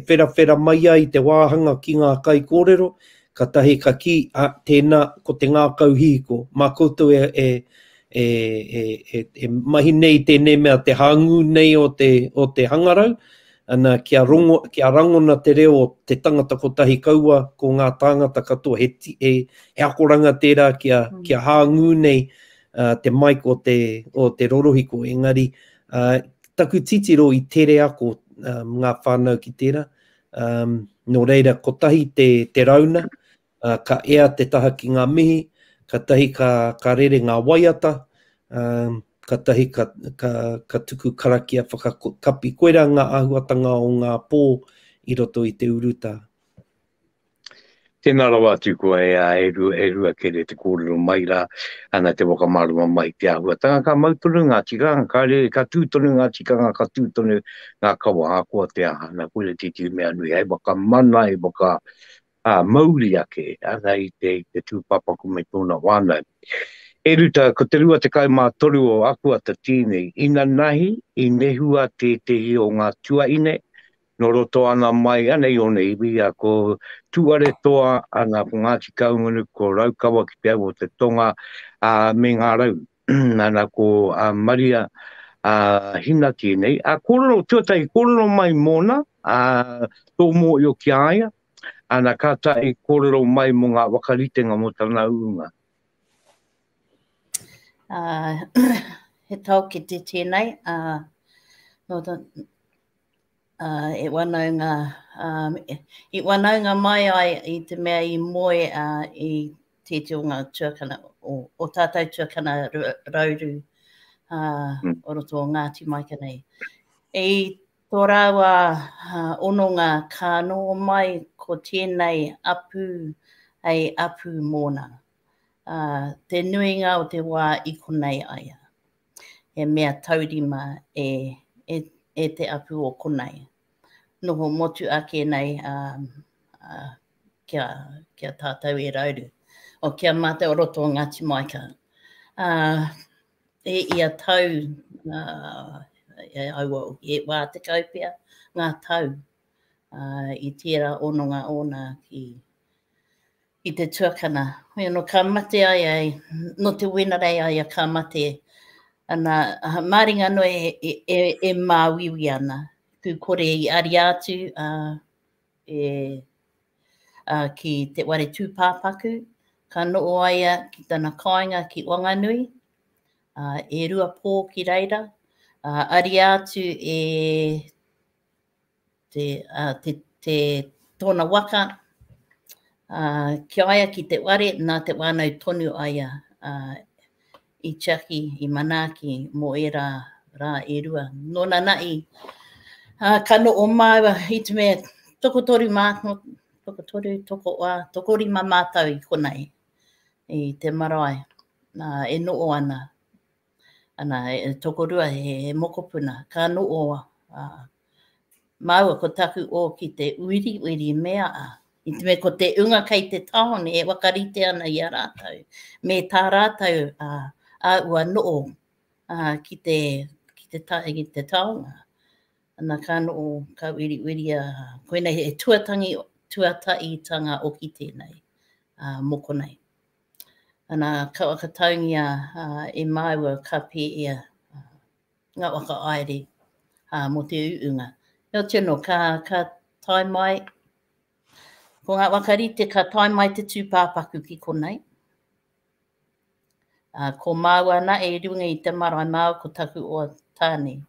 whera mai ai te wāhanga ki ngā kai kōrero, ka tahi ka ki, tēnā ko te ngā kauhiko, mā koutou e mahi nei tēnei mea te hāngu nei o te hangarau, ana kia rangona te reo o te tangata ko tahi kaua, ko ngā tāngata katoa, he akoranga tērā kia hāngu nei te maiko o te rorohiko. Engari, taku titiro i tere ako ngā whānau ki tērā. No reira, ko tahi te rauna, ka ea te taha ki ngā mihi, ka tahi ka rere ngā waiata, ka tahi ka tuku karakia whakakapi koera ngā ahuatanga o ngā pō i roto i te uruta. Tēnā rawa atu koe e rua kere te kōrero mai rā, ana te wakamarua mai te ahuatanga. Ka mautonu ngā tikanga, ka tūtonu ngā tikanga, ka tūtonu ngā kawa ākoa te aha. Nā koe titi mea nui, hei waka mana, hei waka mauri ake, ana i te tūpapaku me tōna wānau. E ruta, ko te rua te kai mā toru o akua ta tīnei, ina nahi, i nehua te hi o ngā tuaine, no roto ana mai, anei o nei wia, ko tuare toa ana ko Ngāti Kaungunu, ko Raukawa ki te au o te tonga me ngā rau, ana ko Maria hina tēnei. Kōrero, tuatai, kōrero mai mōna, tō mō i o ki aia, ana kātai kōrero mai mō ngā wakaritenga mo tāna uunga. He tau ki te tēnei, e wanaunga mai ai i te mea i moe i tēti o ngā tuakana, o tātou tuakana rauru o roto o Ngāti Maika nei. Tō rāua ononga ka no mai ko tēnei apu ai apu mōna. Te nuinga o te wā I konei aia. He mea taurima e te apu o konei. Noho motu ake nei kia tātou e rauru. O kia mate o roto o Ngāti Maika. E ia tau e wā te kaupea ngā tau I tērā ononga ona I te tuakana. No ka mate ai, no te wenarei ai ka mate. Ana maringa no e māwiwi ana. Ku kore I ari atu ki te ware tūpāpaku. Ka noo aia ki tana kāinga ki Wanganui. E rua pō ki reira. Ari atu te tōna waka. Kia aia ki te ware, nā te wānau tonu aia I Chaki, I Manaki, mō e rā e rua. Nōna nai, ka no o māua I te mea tokotori mātno, tokori mātau I konei, I te marae. E noo ana. Ana e tokorua he mokopuna. Ka noo māua ko taku o ki te uiri mea I te mea ko te unga kei te taone e wakarite ana I a rātau. Me tā rātau ua noo ki te taonga. Ana ka noo ka uiri koina e tuatai tanga o ki tēnei moko nei. Ana ka wakataungia e māua ka pē ia ngā waka aere mo te uunga. Nō tino ka tai mai. Ko ngā wakarite ka tai mai te tūpāpaku ki konei. Ko māua ana e runga I te marae māua ko taku o tāne.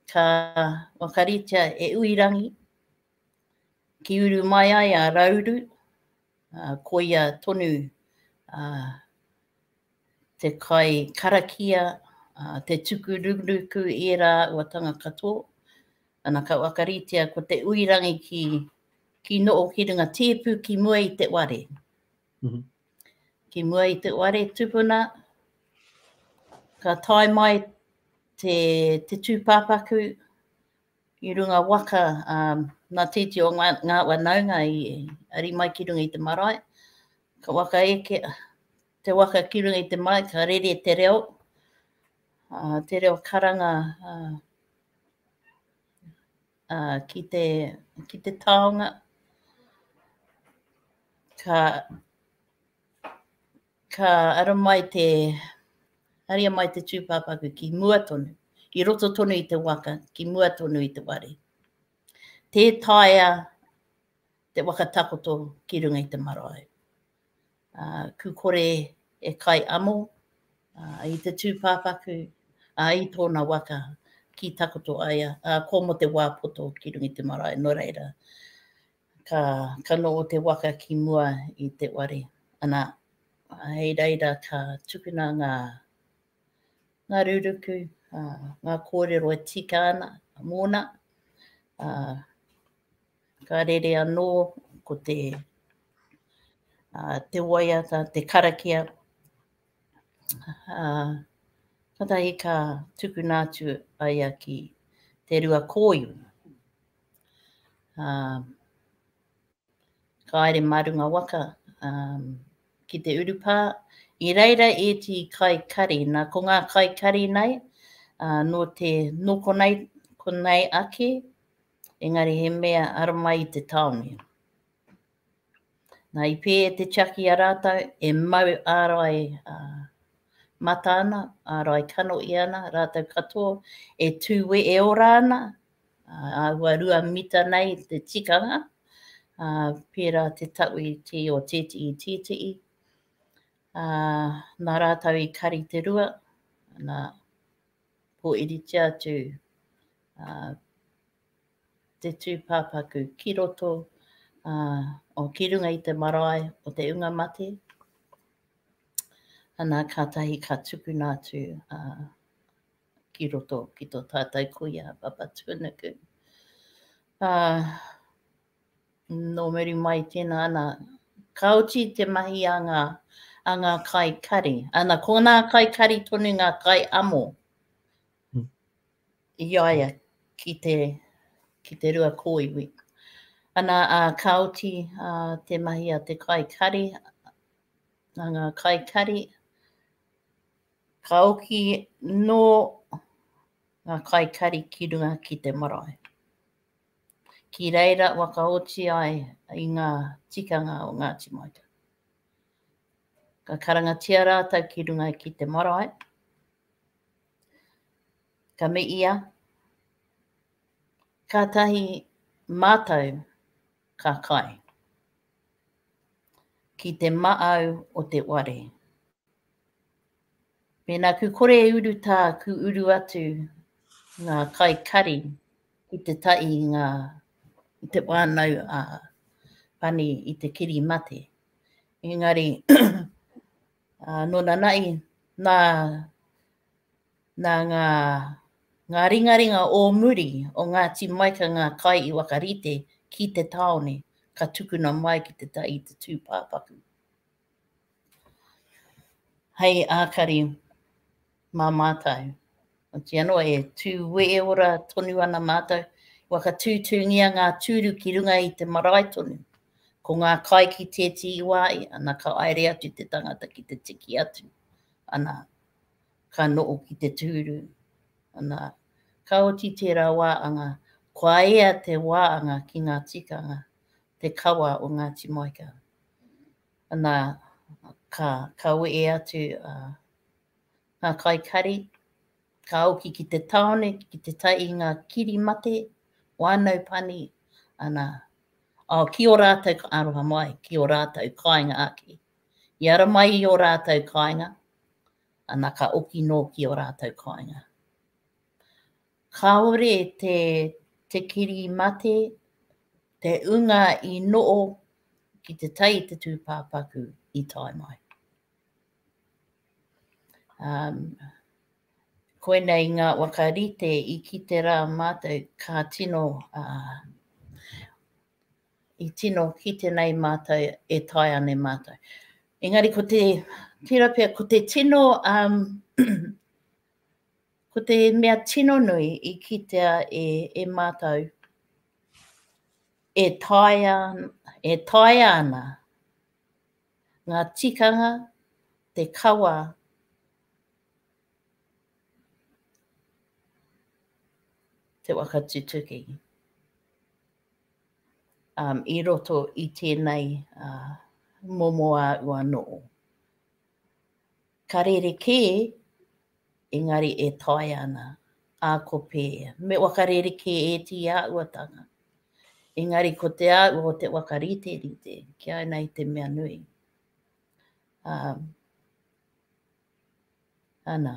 Ka wakaritea e uirangi. Ki uru mai ai a rauru. Ko ia tonu te kai karakia, te tukururuku e rā ua tanga katoa. Ana ka wakaritea ko te uirangi ki noo ki runga tēpu ki mua I te ware. Ki mua I te ware tupuna. Ka tai mai te tūpāpaku I runga waka nā titi o ngā wanaunga I ari mai ki runga I te marae. Ka waka eke, te waka ki runga I te mai, ka rere te reo. Te reo karanga ki te taonga. Ka aria mai te tūpāpaku ki mua tonu. I roto tonu I te waka, ki mua tonu I te ware. Te taia te waka takoto ki runga I te marae. Ku kore e kai amo I te tūpāpaku I tōna waka ki takoto aia. Ko mo te wāpoto ki runga I te marae, no reira. Ka noo te waka ki mua I te ware. Ana hei reira ka tukuna ngā ruruku, ngā kōrero e tika ana, mōna. Ka rere anō ko te waia, te karakia. Katahi ka tukuna atu aia ki te rua kōiu. Ka aere marunga waka ki te urupā. I reira e ti kai kari. Nā ko ngā kai kari nei, no konei ake, engari he mea aramai I te taone. Nā I pē e te Chaki a rātau, e mau ārai mata ana, ārai kano I ana, rātau katoa, e tūwe e ora ana, ua rua mita nei te tikanga, pērā te taui te o tētii. Nā rātau I kari te rua, nā po iritia atu te tūpāpaku ki roto o ki runga I te marae o te unga mate. Ana kātahi ka tukuna atu ki roto ki tō tātai kuia papa tunuku. No meri mai tēnā ana, kauti te mahi a ngā kai kari. Ana ko nā kai kari tonu ngā kai amo. Iaia ki te rua kōiwi. Ana kauti te mahi a te kai kari, a ngā kai kari, ka oki no ngā kai kari ki runga ki te marae. Ki reira wakaoti ai i ngā tikanga o Ngāti Maitau. Ka karangatia rātou ki runga ki te marae. Ka me ia. Ka tahi mātau ka kai. Ki te maau o te ware. Pēnā ku kore uru tā ku uru atu ngā kai kari i te tai i te wānau pani i te kiri mate. Engari, nōna nai, nā ngā ringaringa o muri o Ngāti Maika ngā kai i wakarite ki te taone, ka tukuna mai ki te tai i te tūpāpaku. Hei ākari mā mātou. O te anō e tū wee ora tonu ana mātou, waka tūtūngia ngā tūru ki runga i te marae tonu. Ko ngā kai ki tēti iwai, ana ka aere atu te tangata ki te tiki atu. Ana ka noo ki te tūru. Ana ka oti tērā wāanga, kua ea te wāanga ki ngā tikanga, te kawa o Ngāti Maika. Ana ka wee atu ngā kai kari, ka auki ki te taone, ki te tai i ngā kiri mate, wānau pani, ana, ki o rātou ka aroha mai, ki o rātou kāinga ake. I ara mai i o rātou kāinga, ana ka oki no ki o rātou kāinga. Kaore te kiri mate, te unga i noo ki te tai te tūpāpaku i tai mai. Koe nei ngā wakarite i ki te rā mātou ka tino, i tino ki te nei mātou e tai ane mātou. Engari ko te tira pia, ko te tino, ko te mea tino nui i ki te e mātou e tai ana ngā tikanga, te kawa, te wakatutuki. I roto i tēnei momoa ua noo. Ka rereke, engari e tai ana, a ko pēr. Me wakarereke e ti a uatanga. Engari ko te a o te wakarite rite, kia nei te mea nui. Ana.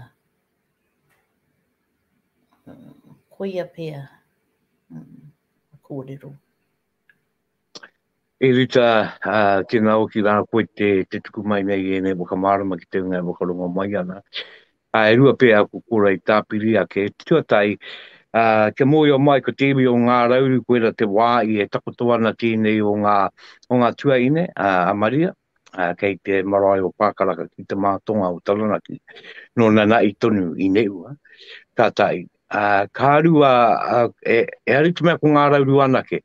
Koia pēr. Kōrero. E rita, tēnā oki rā koe te tuku mai nei e nei wakamarama ki te unga e wakarongo mai ana. E rua pēr aku kora i tāpiri ake. Tuatai, ke moi o mai ko te iwi o ngā rauru koe te wā i e takotoana tēnei o ngā tuaine, a Maria, kei te marae o Pākaraka ki te mātonga o Taranaki. No nana i tonu i neua. Tātai, ka arua, e aritu mea ko ngā rauru anake,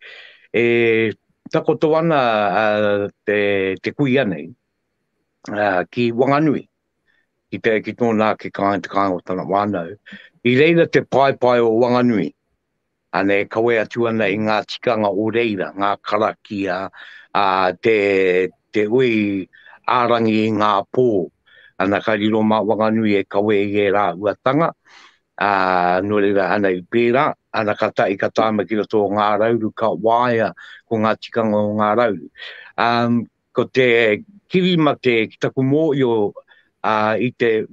e takotoana te kui anei, ki Wanganui, ki tōna ke kāinga te kāinga o tana wānau, i reira te pai o Wanganui, ane kawe atu ana i ngā tikanga o reira, ngā karakia, te ui ārangi i ngā pō, ana ka riro mā Wanganui e kawe i e rā uatanga, no reira ana i pērā, ana ka tai ka tāma ki roto ngā rauru ka waia ko ngā tikanga o ngā rauru. Ko te kirimate ki taku mō i o i te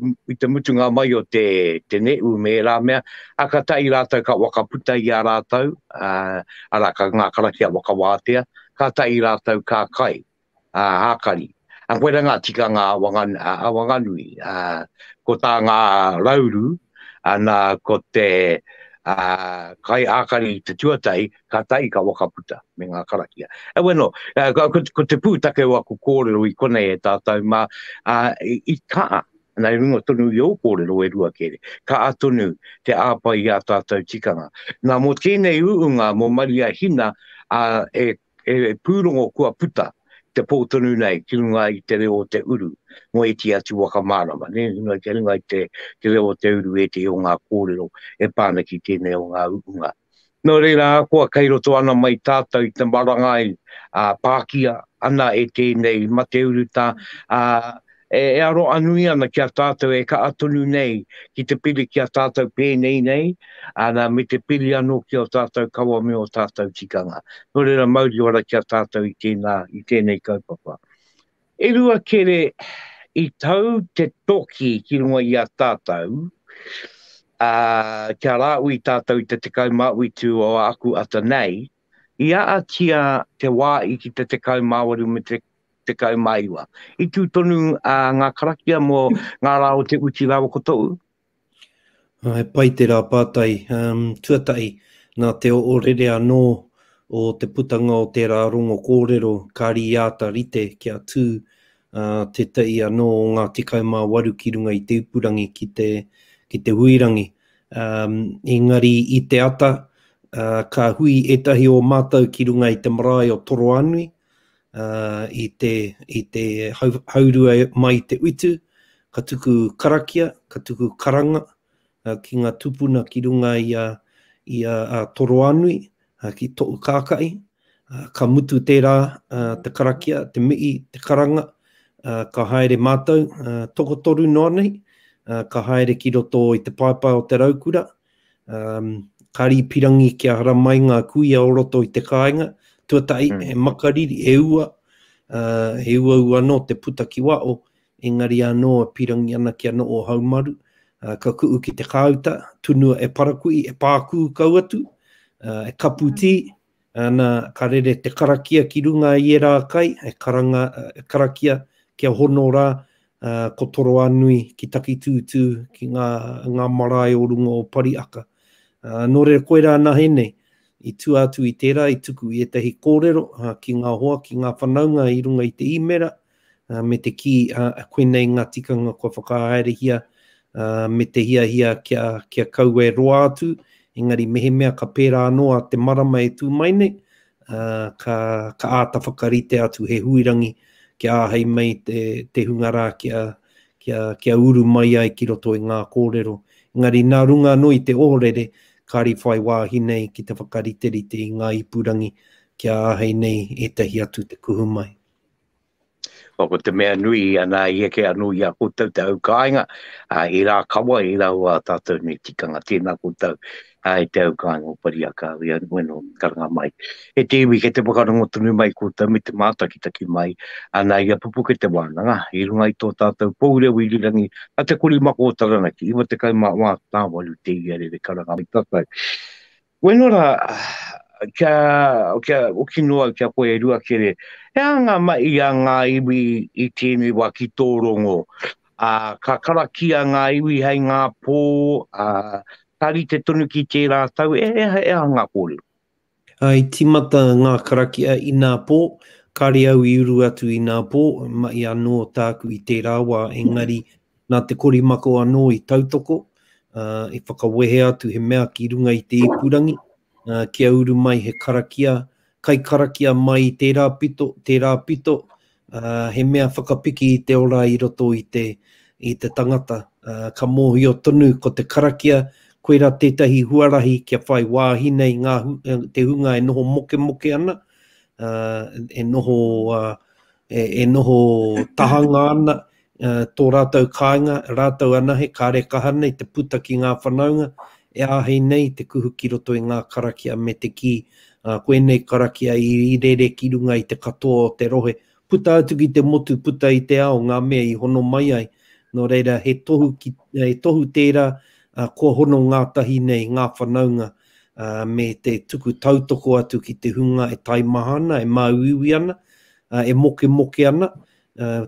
mutunga mai o te neu me rā mea, a ka tai rātou ka wakaputa i a rātou, ara ka ngā karakia wakawātea, ka tai rātou ka kai, hākari. An koe ngā tikanga a Wanganui, ko tā ngā rauru, ana ko te kai akari te tuatai, ka tai ka wakaputa me ngā karakia. Bueno, ko te pūtake wa ku kōrero I konei e tātou, ma I kaa, nai runga tonu I o kōrero e rua kere, ka atonu te āpai I a tātou tikanga. Nā mo tēnei uunga mo maria hina e pūrongo kua puta, te pōtonu nei, ki runga I te reo te uru, mo e ti atu wakamārama, ne? Ki runga I te reo te uru e te o ngā kōrero, e pāna ki tēnei o ngā uunga. Nō reira, kua kei roto ana mai tātou I te marangai, Pākia, ana e tēnei, ma te uru tā, e aro anui ana ki a tātou e ka atonu nei, ki te pili ki a tātou pēnei nei, ana me te pili anō ki a tātou kaua me o tātou tikanga. Nō reira mauri ora ki a tātou I tēnei kaupapa. E rua kere, I tau te toki ki runga I a tātou, kia rāu I tātou I te tekau māui tū o aku ata nei, I aatia te wā I ki te tekau māwaru me te tekau maiwa. I tūtonu ngā karakia mo ngā rāo te uti rāwa kotou? He pai te rā pātai, tuatai, nā te orere anō o te putanga o te rā rongo kōrero, kāri iāta rite kia tū te tai anō o ngā tikau mā waru ki runga I te upurangi ki te huirangi. Engari I te ata, ka hui etahi o mātou ki runga I te marae o Toroanui, I te haurua mai te utu, ka tuku karakia, ka tuku karanga, ki ngā tupuna ki runga I a Toroanui, ki to'u kākai, ka mutu tērā, te karakia, te mii, te karanga, ka haere mātou, toko toru noa nei, ka haere ki roto I te paipai o te raukura, kari pirangi kia hara mai ngā kuia o roto I te kāinga, tuatai e makariri, e ua no te puta ki wao, engari anō e pirangi ana ki anō o haumaru, ka kuu ki te kāuta, tunua e parakui, e pāku kauatu, e kaputi, ana ka rere te karakia ki runga I e rā kai, e karakia kia hono rā, ko Toroanui, ki Takitūtū, ki ngā marae o runga o Pariaka. Nō reira koe rā nā henei, I tū atu I tērā, I tuku I etahi kōrero, ki ngā hoa, ki ngā whanaunga I runga I te imera, me te ki koe nei ngā tikanga kua whakahaerehia, me te hia kia kau e roa atu, engari mehe mea ka pērā noa te marama e tū mai nei, ka āta whakarite atu he huirangi, kia āhei mai te hungara kia uru mai ai ki roto I ngā kōrero. Engari nā runga no I te orere, kāri whai wāhi nei ki te whakariterite I ngā ipurangi kia āhei nei e tahi atu te kuhu mai. Ko te mea nui ana I eke anu I a koutou te au kāinga, I rā kawa I rā ua tātou ni tikanga tēnā koutou. I te au kāinga o Pariaka, bueno, karanga mai. E te iwi ke te whakarongo tunu mai koutou me te mātakitaki mai, ana I a pupu ke te wānanga, I runga I tō tātou pōreo I rirangi, a te kuri mako o taranaki, iwa te kaimā wā tāwalu te iare re karanga mai tātou. Bueno rā, kia okinoa kia koe e rua kere, e anga mai a ngā iwi I tēnei wā ki tōrongo, ka karakia ngā iwi hei ngā pō, kari te tonu ki te rātau, e anga kōrero. Ai timata ngā karakia I nā pō, kari au I uru atu I nā pō, mai anō tāku I te rāwa, engari nā te korimako anō I tautoko, I whakawehe atu he mea ki runga I te ipurangi, kia uru mai he karakia, kai karakia mai I tērā pito, he mea whakapiki I te ora I roto I te tangata, ka mōhi o tonu ko te karakia, koe rā tētahi huarahi kia whai wāhi nei te hunga e noho moke ana, e noho tahanga ana, tō rātou kāinga, rātou ana he kāre kaha nei te puta ki ngā whanaunga, e āhei nei te kuhu ki roto I ngā karakia me te ki, koe nei karakia I rere ki runga I te katoa o te rohe, puta atu ki te motu, puta I te ao, ngā mea I hono mai ai, no reira he tohu tērā, kua hono ngātahi nei, ngā whanaunga, me te tuku tautoko atu ki te hunga e taimahana, e mauiwi ana, e moke ana,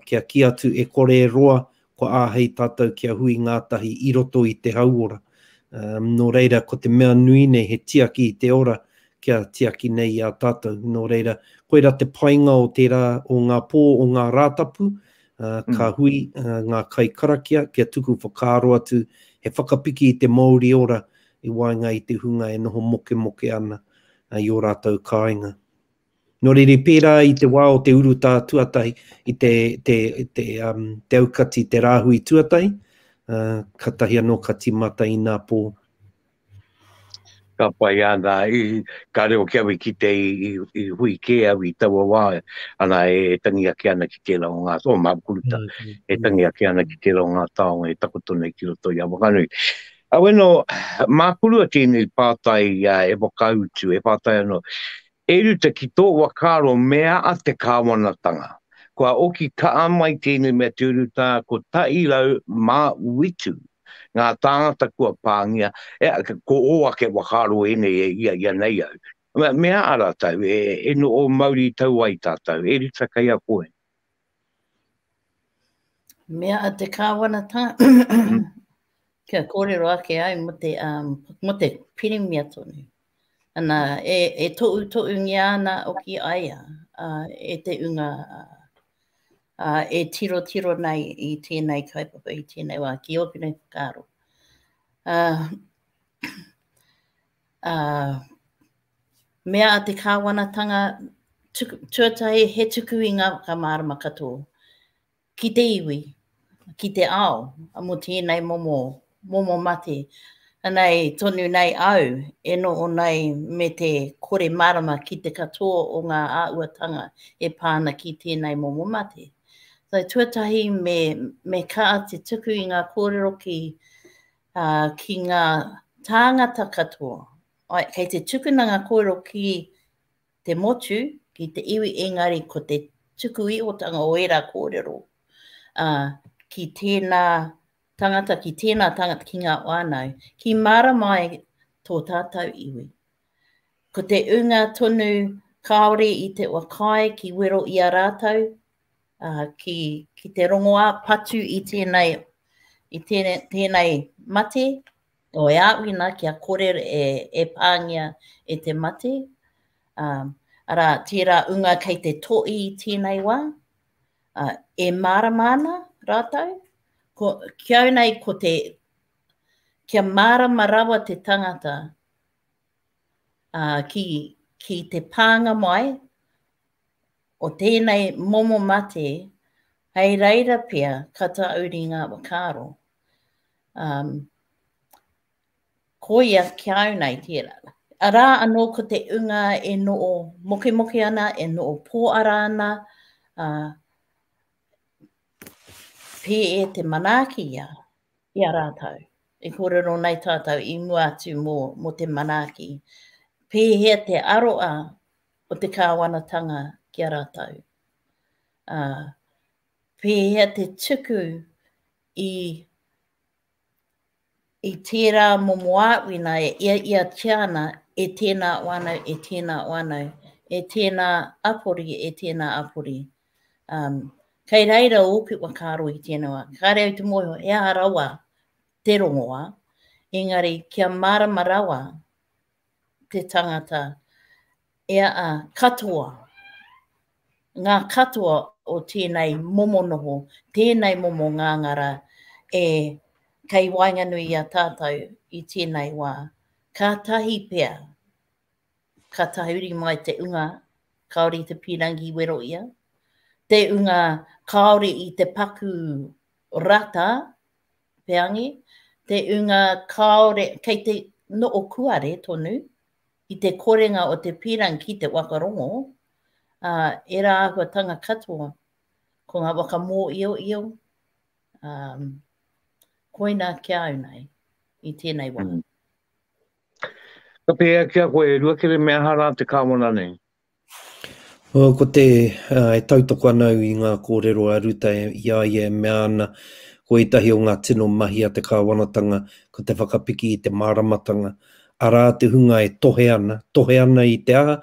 kia ki atu e kore e roa, ko āhei tātou kia hui ngātahi I roto I te hauora. Nō reira, ko te mea nui nei he tiaki i te ora kia tiaki nei a tātou. Nō reira, koe ra te painga o tērā o ngā pō o ngā rātapu, ka hui ngā kai karakia, kia tuku whakaaro atu, he whakapiki i te Māori ora, i wainga i te hunga e noho moke moke ana i o rātou kāinga. Nō riri pērā i te wā o te uruta tuatai, i te aukati te rāhui tuatai, ka tahi anō ka timata i ngā pō. Ka pai ana, ka reo kia wi ki te i hui ke au i taua wā, ana e tangi ake ana ki te lao ngā, o māpuruta, e tangi ake ana ki te lao ngā taonga, e takoto nei ki roto i awakanui. Aweno, māpurua tēnei pātai e wakautu, e pātai anō, e ruta ki tō wakaro mea a te kāwanatanga. Kua oki ka amai tēnei mea te uruta, ko tai lau mā witu, ngā tāngata kua pāngia, ko o ake wakaro ene ia nei au. Mea ara tau, e no o Māori tau ai tātou, e ruta kai a koe. Mea a te kāwanatanga, kia kōrero ake ai mo te pirimia tonu. Ana e to'u ngia ana o ki aia, e te unga e tiro nei i tēnei kaipapa, i tēnei wā, ki oku nei whakaro. Mea a te kāwanatanga, tuatahi he tuku i ngā whakamārama katoa. Ki te iwi, ki te ao, mo tēnei momo mate. Anei, tonu nei au, e no o nei me te kore marama ki te katoa o ngā āuatanga e pāna ki tēnei momo mate. So, tuatahi me kaa te tuku i ngā kōrero ki ngā tāngata katoa. Kei te tukuna ngā kōrero ki te motu, ki te iwi engari ko te tuku i o tanga o era kōrero. Ki tēnā tangata, ki tēnā tangata ki ngā wānau, ki mara mai tō tātou iwi. Ko te unga tonu kaore i te wakai ki wero i a rātou, ki te rongoa patu i tēnei mate, o e āwina kia kore e pāngia e te mate. Ara, tērā unga kei te toi i tēnei wā, e māramana rātou. Kia nei ko kia marama rawa te tangata ki te pānga mai o tēnei momo mate, hei reira pia kata uri ngā wakaro. Ko ia kia nei tērā. Arā anō ko te unga e noo moke ana, e noo pō ara ana, pē e te manaki ia rātou. E kōrero nei tātou i mua atu mō te manaki. Pē hea te aroa o te kāwanatanga kia rātou. Pē hea te tuku i tērā momo āwina ia tiana e tēnā wānau, e tēnā apori. Kei reira oku wakaro i tēnā wā. Ka reo te moho, e arawa te rongoa, engari kia marama rawa te tangata, katoa. Ngā katoa o tēnei momo noho, tēnei momo ngāngara, kei wainganui a tātou i tēnei wā. Ka tahi pea, ka tahuri mai te unga, kaori te pirangi wero ia, te unga kaore i te paku rata, peangi, te unga kaore, kei te noo kuare tonu, i te korenga o te pirangi ki te wakarongo, e rā ahua tanga katoa, ko ngā waka mō io, koina kia au nei, i tēnei wā. Ka pēa kia koe, rua kere mea hara te kāwana nei. Ko te e tautoko anau i ngā kōrero a ruta ia e mea ana, ko etahi o ngā tino mahi a te kāwanatanga, ko te whakapiki i te māramatanga. Arā te hunga e tohe ana i te aha,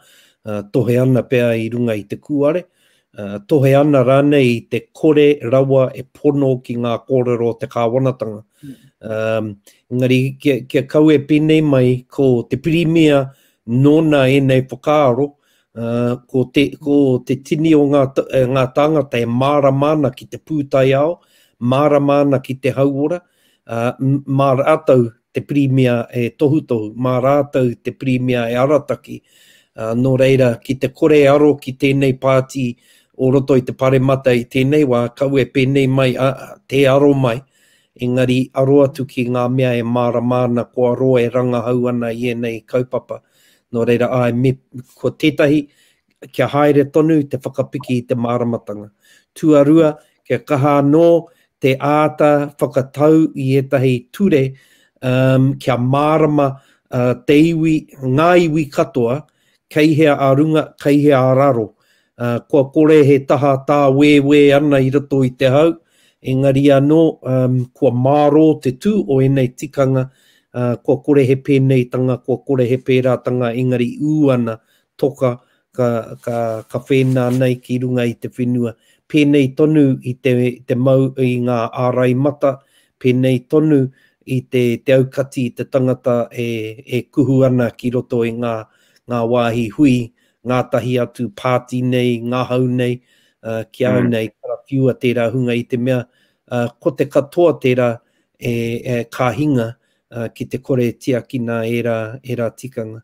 tohe ana pea i runga i te kuare, tohe ana rānei i te kore rawa e pono ki ngā kōrero o te kāwanatanga. Engari, kia kau e pēnei mai ko te pirimia nōna e nei whakaaro, ko te tini o ngā tāngata e māramana ki te pūtai ao, māramana ki te hauora, mā rātau te pirimia e tohu, mā rātau te pirimia e arataki. Nō reira, ki te kore aro ki tēnei pāti o roto i te paremata i tēnei wā, kau e pēnei mai, te aro mai. Engari, aro atu ki ngā mea e māramana, ko aroa e rangahau ana i enei kaupapa. Nō reira, ko tētahi, kia haere tonu te whakapiki i te māramatanga. Tuarua, kia kaha anō te āta whakatau i etahi ture, kia mārama te iwi, ngā iwi katoa, kei hea arunga, kei hea araro. Kua kore he taha tā we ana i roto i te hau, engari anō, kua māro te tū o enei tikanga, kua kore he pēnei tanga, kua kore he pērā tanga, engari ana toka ka whēnā nei ki runga i te whenua. Pēnei tonu i te mau i ngā ārai mata, pēnei tonu i te aukati i te tangata e kuhu ana ki roto i ngā wāhi hui, ngā tahi atu pāti nei, ngā hau nei, ki au nei, karawhiua tērā hunga i te mea, ko te katoa tērā ka hinga ki te kore tiakina e rā tikanga.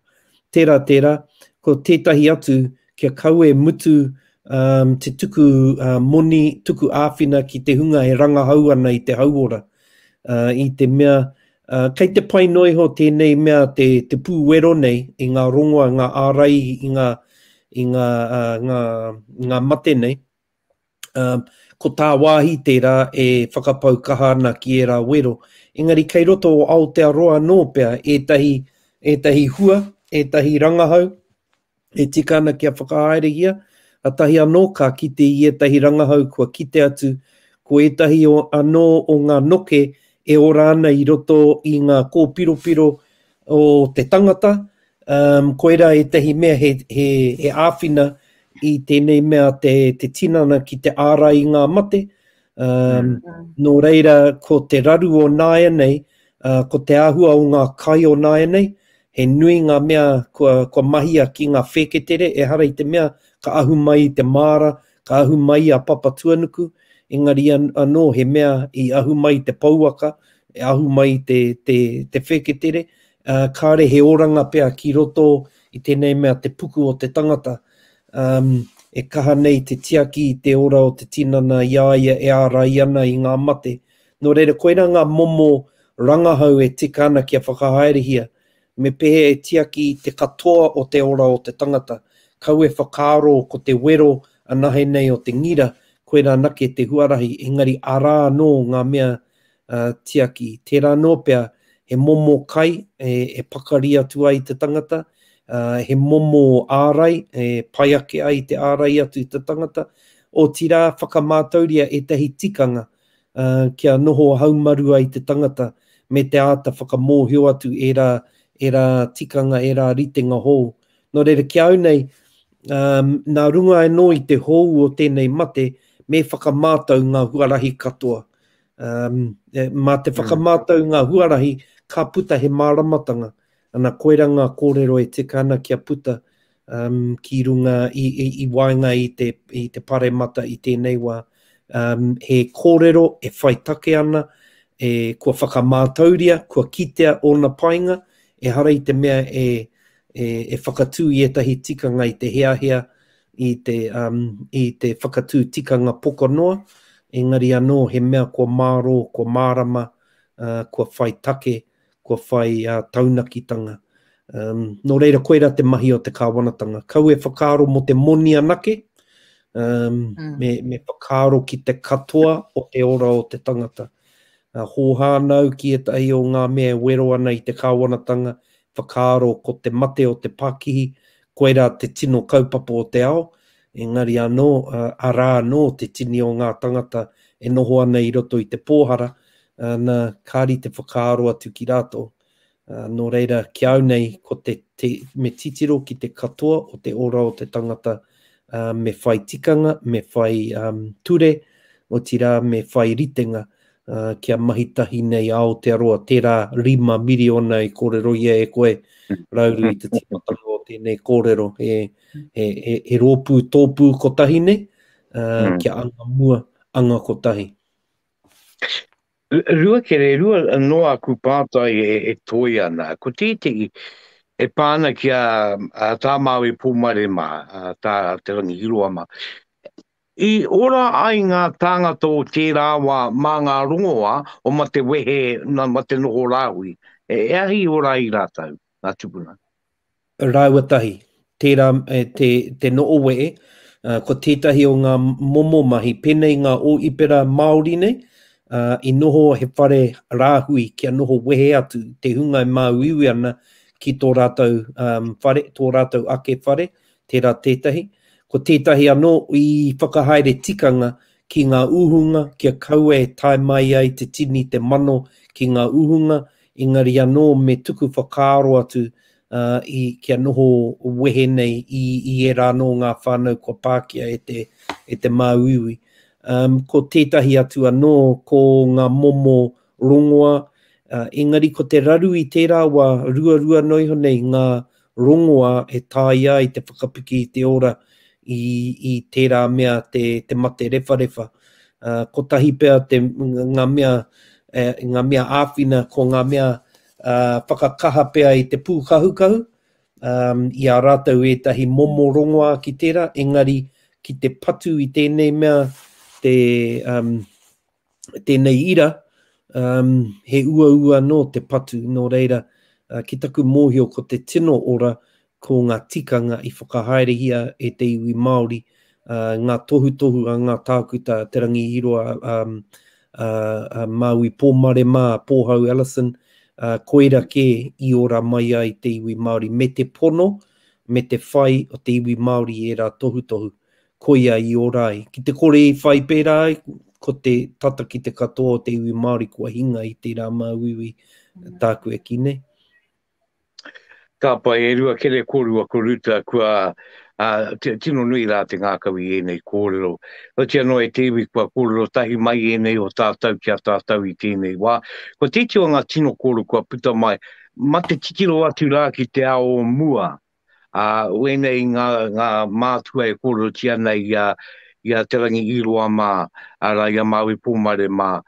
Tērā, ko tētahi atu, kia kau e mutu te tuku moni, tuku āwhina ki te hunga e rangahau ana i te hauora. I te mea, kei te pai noiho tēnei mea te pūwero nei, i ngā rongoa, ngā ārai, i ngā mate nei. Ko tā wāhi tērā e whakapau kaha ana ki e rā wero. Engari, kei roto o Aotearoa nō pea, etahi hua, etahi rangahau, e tika ana kia whakahaerehia, atahi anō ka kite i etahi rangahau kua kite atu, ko etahi anō o ngā noke e ora ana i roto i ngā kōpiropiro o te tangata, koera etahi mea he āwhina i tēnei mea te tinana ki te ārai i ngā mate. Nō reira, ko te raru o nāia nei, ko te āhua o ngā kai o nāia nei, he nui ngā mea kua mahia ki ngā wheketere, e hara i te mea ka ahu mai te māra, ka ahu mai a papa tuanuku, engari anō he mea i ahu mai te pauaka, e ahu mai te wheketere, kāre he oranga pea ki roto i tēnei mea te puku o te tangata, e kaha nei te tiaki i te ora o te tinana iaia e ārai ana i ngā mate. Nō reira, koera ngā momo rangahau e tika ana kia whakahaerehia, me pehe e tiaki i te katoa o te ora o te tangata. Kau e whakaaro ko te wero anahe nei o te ngira, koera nake te huarahi, engari ara anō ngā mea tiaki. Tērā nō pea, he momo kai e pakari atu ai te tangata, he momo ārai, pai ake ai te ārai atu i te tangata, o tira whakamātauria e tahi tikanga, kia noho haumaru ai te tangata, me te āta whakamōhio atu e rā tikanga, e rā ritenga hou. Nō reira, kia au nei, nā runga e no i te hou o tēnei mate, me whakamātau ngā huarahi katoa. Mā te whakamātau ngā huarahi, ka puta he māramatanga. Ana koera ngā kōrero e tika ana kia puta ki runga i wainga i te paremata i tēnei wā. He kōrero e whaitake ana, kua whakamātauria, kua kitea o na painga, e hara i te mea e whakatū i etahi tikanga i te hea i te whakatū tikanga pokonoa, engari anō he mea kua māro, kua mārama, kua whaitake, kua whai taunakitanga. Nō reira, koera te mahi o te kāwanatanga. Kau e whakaaro mo te moni anake, me whakaaro ki te katoa o te ora o te tangata. Hōhānau ki etahi o ngā mea wero ana i te kāwanatanga, whakaaro ko te mate o te Pākihi, koera te tino kaupapa o te ao, engari anō, ara anō te tini o ngā tangata e noho ana i roto i te pōhara, na kāri te whakaaro atu ki rātou. Nō reira, ki au nei, ko me titiro ki te katoa o te ora o te tangata, me whai tikanga, me whai ture, o tira me whai ritenga, kia mahitahi nei Aotearoa, tērā 5 miriona i kōrero ia e koe, rauru i te timatanga o tēnei kōrero, he rōpū tōpū kotahi nei, kia anga mua, anga kotahi. Rua kere, rua noa ku pātai e toi ana, ko tētei e pāna kia tā maui pōmare mā, tā te rangi hiroa mā. I ora ai ngā tāngata o tērā wā mā ngā rongoa o ma te wehe na ma te noho rāhui. E ahi ora i rātau, ngā tupuna. Rauatahi, tērā te noo wehe, ko tētahi o ngā momo mahi, penei ngā o ipera Māori nei, i noho he whare rāhui kia noho wehe atu, te hunga e māuiwi ana ki tō rātau whare, tō rātau ake whare, tērā tētahi. Ko tētahi anō i whakahaere tikanga ki ngā uhunga, kia kaua e tae mai ai te tini te mano ki ngā uhunga, engari anō me tuku whakaaro atu i kia noho wehe nei i e rāno ngā whānau kua Pākehā e te māuiwi. Ko tētahi atu anō ko ngā momo rongoa, engari ko te raru i tērā wā rua noiho nei ngā rongoa e tāia i te whakapiki i te ora i tērā mea te mate rewharewa. Ko tahi pea ngā mea āwhina, ko ngā mea whakakaha pea i te pūkahukahu. I a rātau e tahi momo rongoa ki tērā, engari ki te patu i tēnei mea, tēnei ira, he ua no te patu, no reira, ki taku mōhio ko te tino ora, ko ngā tikanga i whakahaerehia e te iwi Māori, ngā tohu a ngā tākuta te rangi hiroa Māui Pōmare mā Pōhau Alison, koera ke i ora mai ai te iwi Māori, me te pono, me te whai o te iwi Māori e rā tohu, koia i ora ai. Ki te kore i whai pērā ai, ko te tata ki te katoa o te iwi Māori kua hinga i te rā māuiwi tāku e kine. Ka pai e rua kere kōrua koruta kua tino nui rā te ngākawi e nei kōrero. Rotia no e tewi kua kōrero tahi mai e nei o tātau kia tātau i tēnei wā. Ko te tio ngā tino kōrero kua puta mai, ma te tikiro atu rā ki te ao mua. Uenei ngā mātua e kōrero tia nei ia te rangi iroa mā, ara ia Māui Pōmare mā.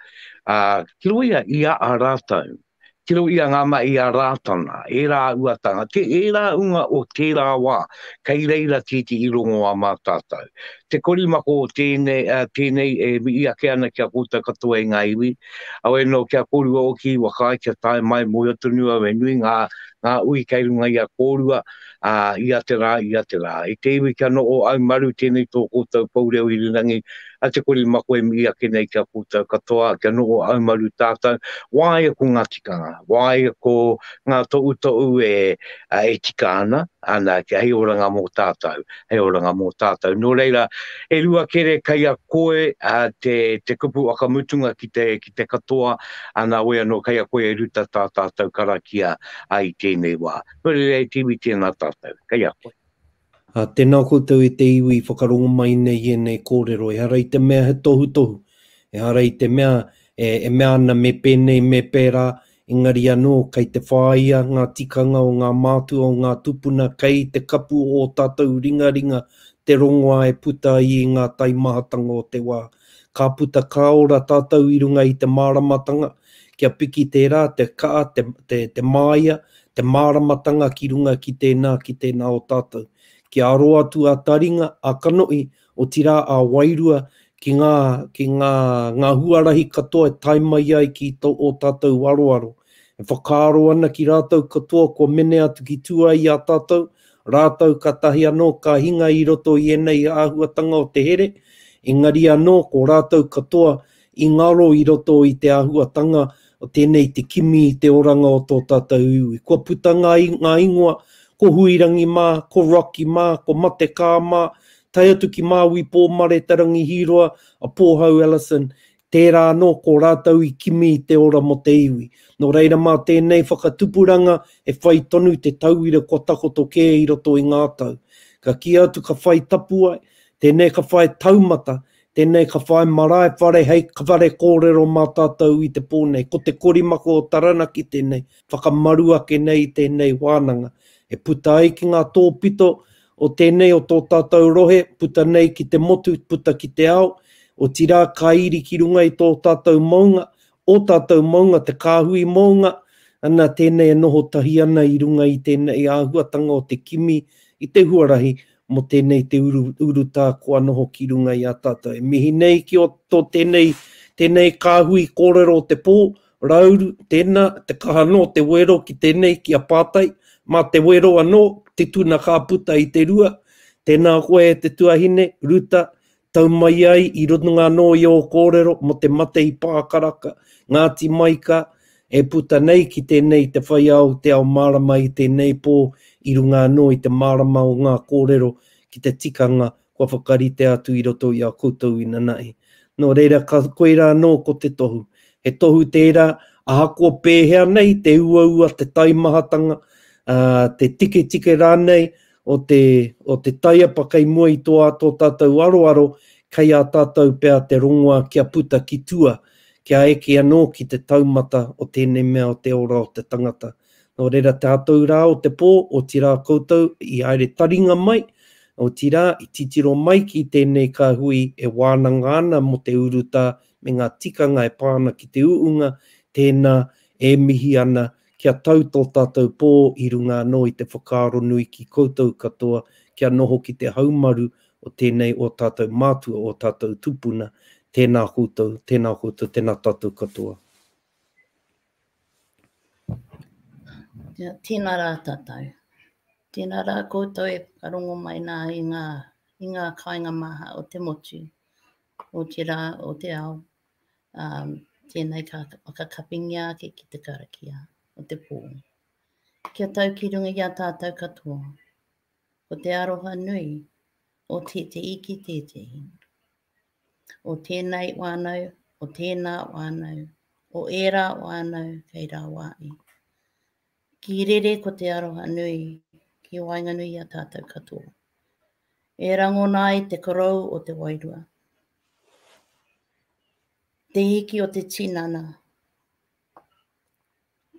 Kiro ia a rātau. Kiro ia ngā mai i a rātana, e rā uatanga, e rā unga o tērā wā, kei reira titi i rongo a mā tātou. Te korimako o tēnei e ia ke ana kia kōtau katoa i ngā iwi, au e no kia kōrua o ki wakai kia tae mai mo atunua we nui ngā ui kei runga ia kōrua, ia te rā. E te iwi kia no o au maru tēnei tō kōtau paureo i rinangi, a te korimako e ia ke nei kia kōtau katoa, kia no o au maru tātou, wāia ko ngā tikanga, wāia ko ngā tou e tika ana kia hei oranga mō tātou, No reira, e rua kere kai a koe te kupu wakamutunga ki te katoa, ana oe anō kai a koe e ruta tātou karakia ai tēnei wā. No reira e tiwi tēnā tātou, kai a koe. Tēnā koutou e te iwi whakarongo mai nei e nei kōrero, e hara i te mea he tohu, e hara i te mea e mea ana me pēnei me pērā, engari anō kai te whāia, ngā tikanga o ngā mātua o ngā tupuna, kei te kapu o tātou ringa, te rongoa e puta i ngā taimahatanga o te wā. Ka puta kaora tātou i runga i te māramatanga, kia piki tērā, te kaa, te māia, te māramatanga ki runga ki tēnā o tātou. Kia aro atu a taringa, a kanoi, o tira a wairua, ki ngā huarahi katoa e taimai ai o tātou aroaro. E whakaaro ana ki rātou katoa, ko mene atu ki tua i a tātou, rātou ka tahi anō ka hinga i roto i enei āhuatanga o te here, engari anō ko rātou katoa i ngaro i roto i te āhuatanga o tēnei te kimi i te oranga o tō tātou iwi. Kua puta ngā ingoa, ko Huirangi mā, ko Rocky mā, ko Mateka mā, tai atu ki Māui Pōmare tarangi hiroa, a Pōhau Alison, tērā anō ko rātou i kimi i te ora mo te iwi. No reira mā tēnei whakatupuranga e whai tonu te tauira ko takoto kē i roto i ngā tau. Ka ki atu ka whai tapu ai, tēnei ka whai taumata, tēnei ka whae marae whare hei ka whare kōrero mā tātou i te pōnei. Ko te korimako o taranaki tēnei, whakamarua ke nei tēnei wānanga. E puta ai ki ngā tōpito o tēnei o tō tātou rohe, puta nei ki te motu, puta ki te ao, o tira ka iri ki runga i tō tātou maunga, o tātou maunga te kāhui maunga, ana tēnei e noho tahi ana i runga i tēnei āhuatanga o te kimi i te huarahi, mo tēnei te uruta kua noho ki runga i a tātou. E mihi nei ki o tō tēnei kāhui kōrero o te pō, rauru, tēnā, te kahano, te wero ki tēnei ki a pātai, mā te wero anō, te tuna kā puta i te rua, tēnā koe te tuahine, ruta, tau mai ai i rotunga no i o kōrero, mo te mate i pākaraka, Ngāti Maika, e puta nei ki tēnei te whai au, te ao marama i tēnei pō, i runga no i te marama o ngā kōrero, ki te tikanga, kua whakarite atu i roto i a koutou ina nai. No reira, ka koeira no ko te tohu. He tohu tērā, aha kua pēhea nei, te ua te taimahatanga, te tike rānei, o te taiapa kei mua i tō tātou aroaro, kei a tātou pēr te rongoa kia puta ki tua, kia eke anō ki te taumata o tēnei mea o te ora o te tangata. No reira tātou rā o te pō, o tira koutou i aere taringa mai, o tira i titiro mai ki tēnei ka hui e wānanga ana mo te uruta me ngā tikanga e pāna ki te uunga, tēnā e mihi ana kia tau tō tātou pō i runga anō i te whakaaro nui ki koutou katoa, kia noho ki te haumaru o tēnei o tātou mātua o tātou tupuna, tēnā koutou, tēnā tātou katoa. Tēnā rā tātou. Tēnā rā koutou e whakarongo mai nā i ngā kāinga maha o te motu, o te rā, o te ao. Tēnei ka whakakapingia ki te karakia, o te pō. Kia tau ki runga i a tātou katoa, o te aroha nui, o te iki tētehi. O tēnei wānau, o tēnā wānau, o ērā wānau kei rā wāi. Ki rere ko te aroha nui, ki wainganui i a tātou katoa. E rangona ai te korau o te wairua. Te hiki o te tinana.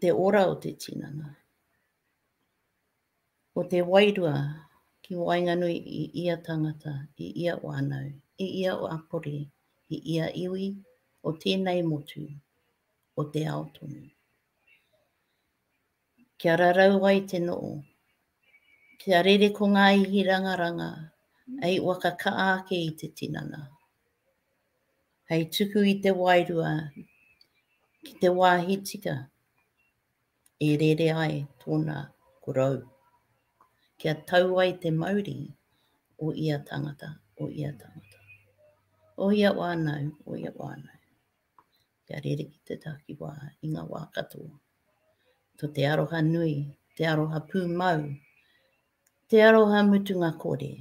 Te ora o te tinana. O te wairua ki wainganui i ia tangata, i ia wānau, i ia o apori, i ia iwi o tēnei motu, o te ao tonu. Kia rarau ai te noo, kia rere ko ngā ihi rangaranga, ei waka kaake i te tinana. Hei tuku i te wairua, ki te wāhi tika, e rere ai tōna korau. Kia tau ai te mauri o ia tangata, o ia tangata. O ia wānau, o ia wānau. Kia rere ki te takiwā i ngā wā katoa. To te aroha nui, te aroha pūmau, te aroha mutunga kore.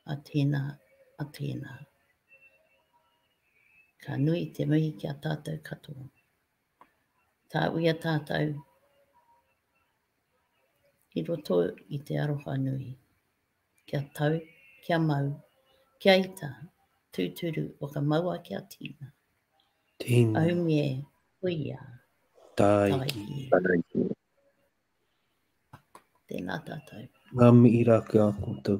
A tēnā, a tēnā. Ka nui te mihi ki a tātou katoa. Tā uia tātou. I roto i te aroha nui. Kia tau, kia mau, kia ita, tūturu, waka maua kia tīna. Tīna. Aumie, uia, Taiki. tēnā tātou. Ngā mihi rā kia koutou.